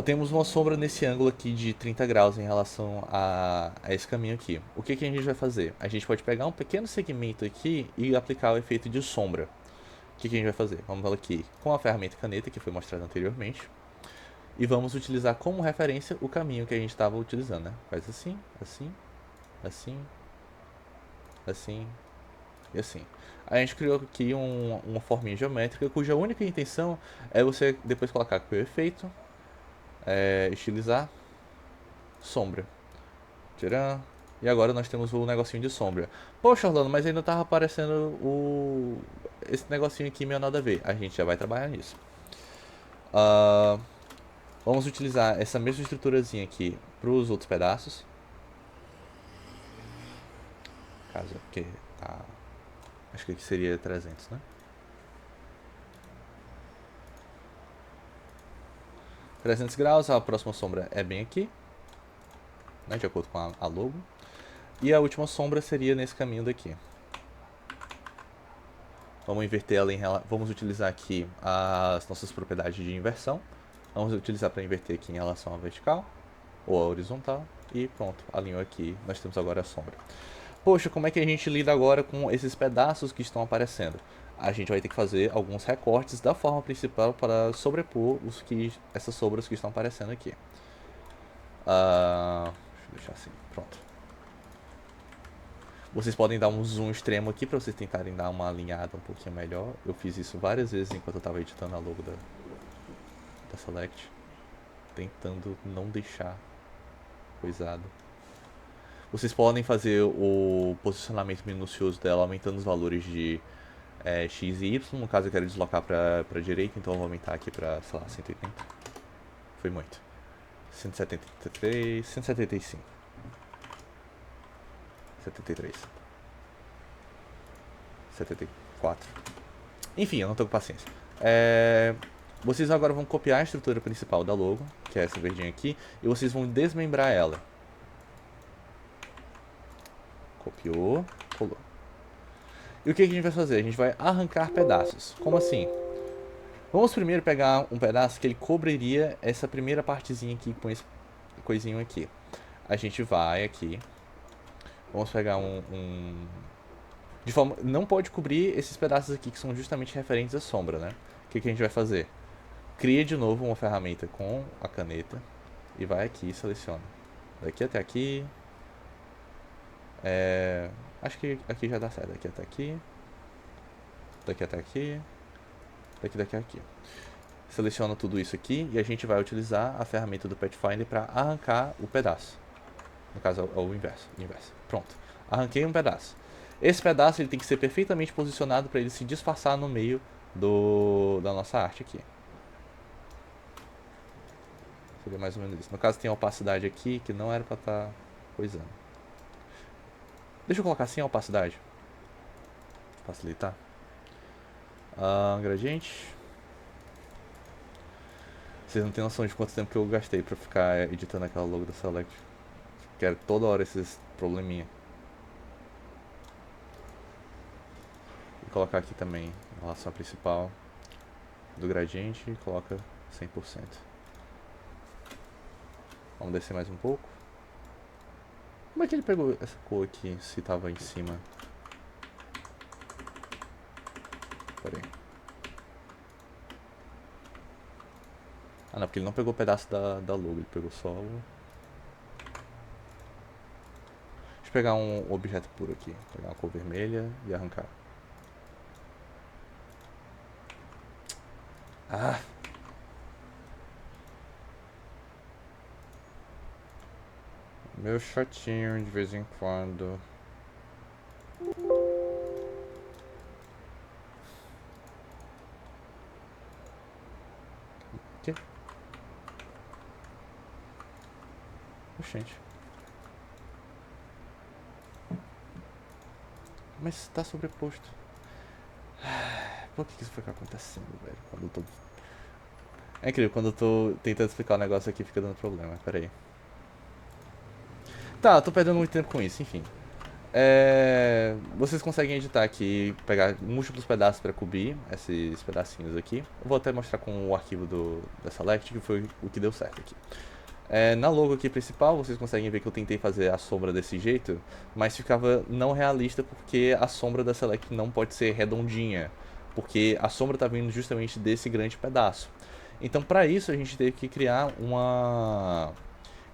Temos uma sombra nesse ângulo aqui de 30 graus em relação a esse caminho aqui. O que a gente vai fazer? A gente pode pegar um pequeno segmento aqui e aplicar o efeito de sombra. O que a gente vai fazer? Vamos aqui com a ferramenta caneta que foi mostrada anteriormente. E vamos utilizar como referência o caminho que a gente estava utilizando, né? Faz assim, assim, assim, assim e assim. A gente criou aqui uma forminha geométrica cuja única intenção é você depois colocar aqui o efeito, estilizar, sombra, tcharam, E agora nós temos o negocinho de sombra. Poxa, Orlando, mas ainda tava aparecendo esse negocinho aqui meio nada a ver. A gente já vai trabalhar nisso. Ah, vamos utilizar essa mesma estruturazinha aqui para os outros pedaços. Caso, porque tá... Acho que aqui seria 300, né? 300 graus, a próxima sombra é bem aqui, né, de acordo com a logo. E a última sombra seria nesse caminho daqui. Vamos inverter ela vamos utilizar aqui as nossas propriedades de inversão. Vamos utilizar para inverter aqui em relação à vertical ou à horizontal. E pronto, alinhou aqui. Nós temos agora a sombra. Poxa, como é que a gente lida agora com esses pedaços que estão aparecendo? A gente vai ter que fazer alguns recortes da forma principal para sobrepor essas sombras que estão aparecendo aqui. Deixa eu deixar assim, pronto. Vocês podem dar um zoom extremo aqui para vocês tentarem dar uma alinhada um pouquinho melhor. Eu fiz isso várias vezes enquanto eu estava editando a logo da Select. Tentando não deixar coisado. Vocês podem fazer o posicionamento minucioso dela aumentando os valores de X e Y. No caso eu quero deslocar para a direita, então eu vou aumentar aqui para, sei lá, 180. Foi muito. 173, 175. 73. 74. Enfim, eu não tô com paciência. Vocês agora vão copiar a estrutura principal da logo, que é essa verdinha aqui, e vocês vão desmembrar ela. Copiou, colou. E o que a gente vai fazer? A gente vai arrancar pedaços. Como assim? Vamos primeiro pegar um pedaço que ele cobriria essa primeira partezinha aqui com esse coisinho aqui. A gente vai aqui. Vamos pegar de forma... Não pode cobrir esses pedaços aqui que são justamente referentes à sombra, né? O que a gente vai fazer? Cria de novo uma ferramenta com a caneta. E vai aqui e seleciona. Daqui até aqui. Acho que aqui já dá certo. Daqui até aqui. Daqui até aqui. Daqui até aqui. Seleciona tudo isso aqui e a gente vai utilizar a ferramenta do Pathfinder para arrancar o pedaço. No caso é o inverso. Pronto. Arranquei um pedaço. Esse pedaço ele tem que ser perfeitamente posicionado para ele se disfarçar no meio da nossa arte aqui. Seria mais ou menos isso. No caso tem a opacidade aqui que não era para estar coisando. Deixa eu colocar assim a opacidade. Facilitar. Gradiente. Vocês não têm noção de quanto tempo que eu gastei pra ficar editando aquela logo da Select. Quero toda hora esses probleminha. Vou colocar aqui também em relação à principal do gradiente, coloca 100%. Vamos descer mais um pouco. Como é que ele pegou essa cor aqui se tava em cima? Pera aí. Ah não, porque ele não pegou o pedaço da logo, ele pegou só o... Deixa eu pegar um objeto puro aqui. Pegar uma cor vermelha e arrancar. Ah! Meu chatinho de vez em quando. Que? Oxente. Mas tá sobreposto. Por que isso foi acontecendo, velho? Quando eu tô... É incrível, quando eu tô tentando explicar o negócio aqui fica dando problema. Pera aí. Tá, eu tô perdendo muito tempo com isso, enfim. Vocês conseguem editar aqui, pegar múltiplos pedaços para cobrir esses pedacinhos aqui. Eu vou até mostrar com o arquivo da Select, que foi o que deu certo aqui. Na logo aqui principal, vocês conseguem ver que eu tentei fazer a sombra desse jeito, mas ficava não realista porque a sombra da Select não pode ser redondinha, porque a sombra está vindo justamente desse grande pedaço. Então, para isso, a gente teve que criar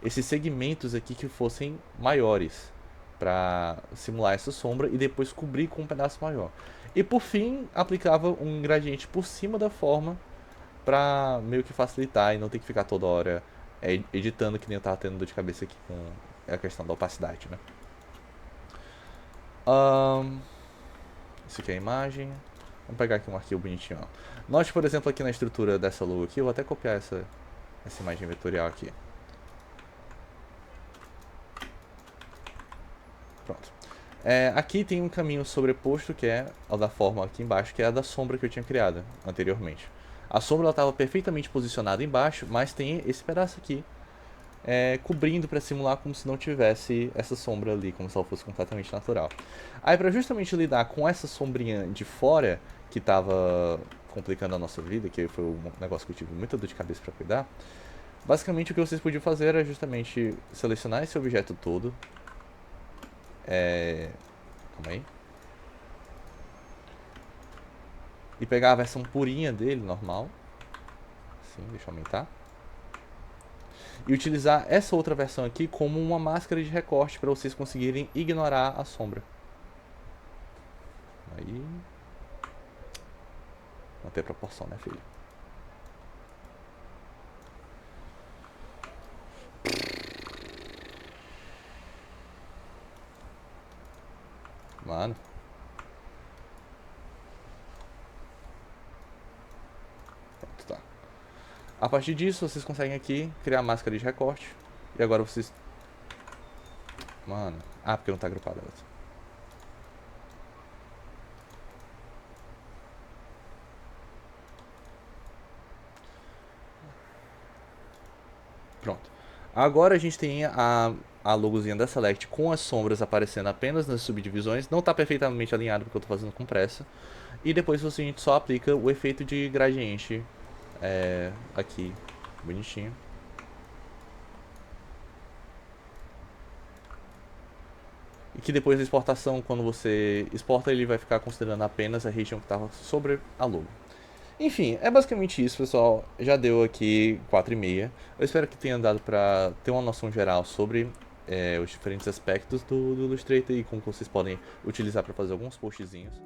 esses segmentos aqui que fossem maiores, para simular essa sombra e depois cobrir com um pedaço maior. E por fim, aplicava um gradiente por cima da forma para meio que facilitar e não ter que ficar toda hora editando, que nem eu tava tendo dor de cabeça aqui com a questão da opacidade, né? Isso aqui é a imagem. Vamos pegar aqui um arquivo bonitinho. Ó. Note, por exemplo, aqui na estrutura dessa logo aqui, eu vou até copiar essa imagem vetorial aqui. Pronto. Aqui tem um caminho sobreposto, que é o da forma aqui embaixo, que é a da sombra que eu tinha criado anteriormente. A sombra estava perfeitamente posicionada embaixo, mas tem esse pedaço aqui cobrindo para simular como se não tivesse essa sombra ali, como se ela fosse completamente natural. Aí, para justamente lidar com essa sombrinha de fora, que estava complicando a nossa vida, que foi um negócio que eu tive muita dor de cabeça para cuidar, basicamente o que vocês podiam fazer era justamente selecionar esse objeto todo. Calma aí. E pegar a versão purinha dele, normal. Assim, deixa eu aumentar. E utilizar essa outra versão aqui como uma máscara de recorte para vocês conseguirem ignorar a sombra. Aí... manter a proporção, né, filho? Mano. Pronto, tá. A partir disso, vocês conseguem aqui criar a máscara de recorte. E agora vocês... Mano. Ah, porque não tá agrupada. Pronto. Agora a gente tem a logozinha da Select com as sombras aparecendo apenas nas subdivisões. Não está perfeitamente alinhado porque eu estou fazendo com pressa. E depois a gente só aplica o efeito de gradiente aqui, bonitinho. E que depois da exportação, quando você exporta, ele vai ficar considerando apenas a região que estava sobre a logo. Enfim, é basicamente isso, pessoal. Já deu aqui 4h30. Eu espero que tenha dado para ter uma noção geral sobre os diferentes aspectos do Illustrator e como vocês podem utilizar para fazer alguns postzinhos.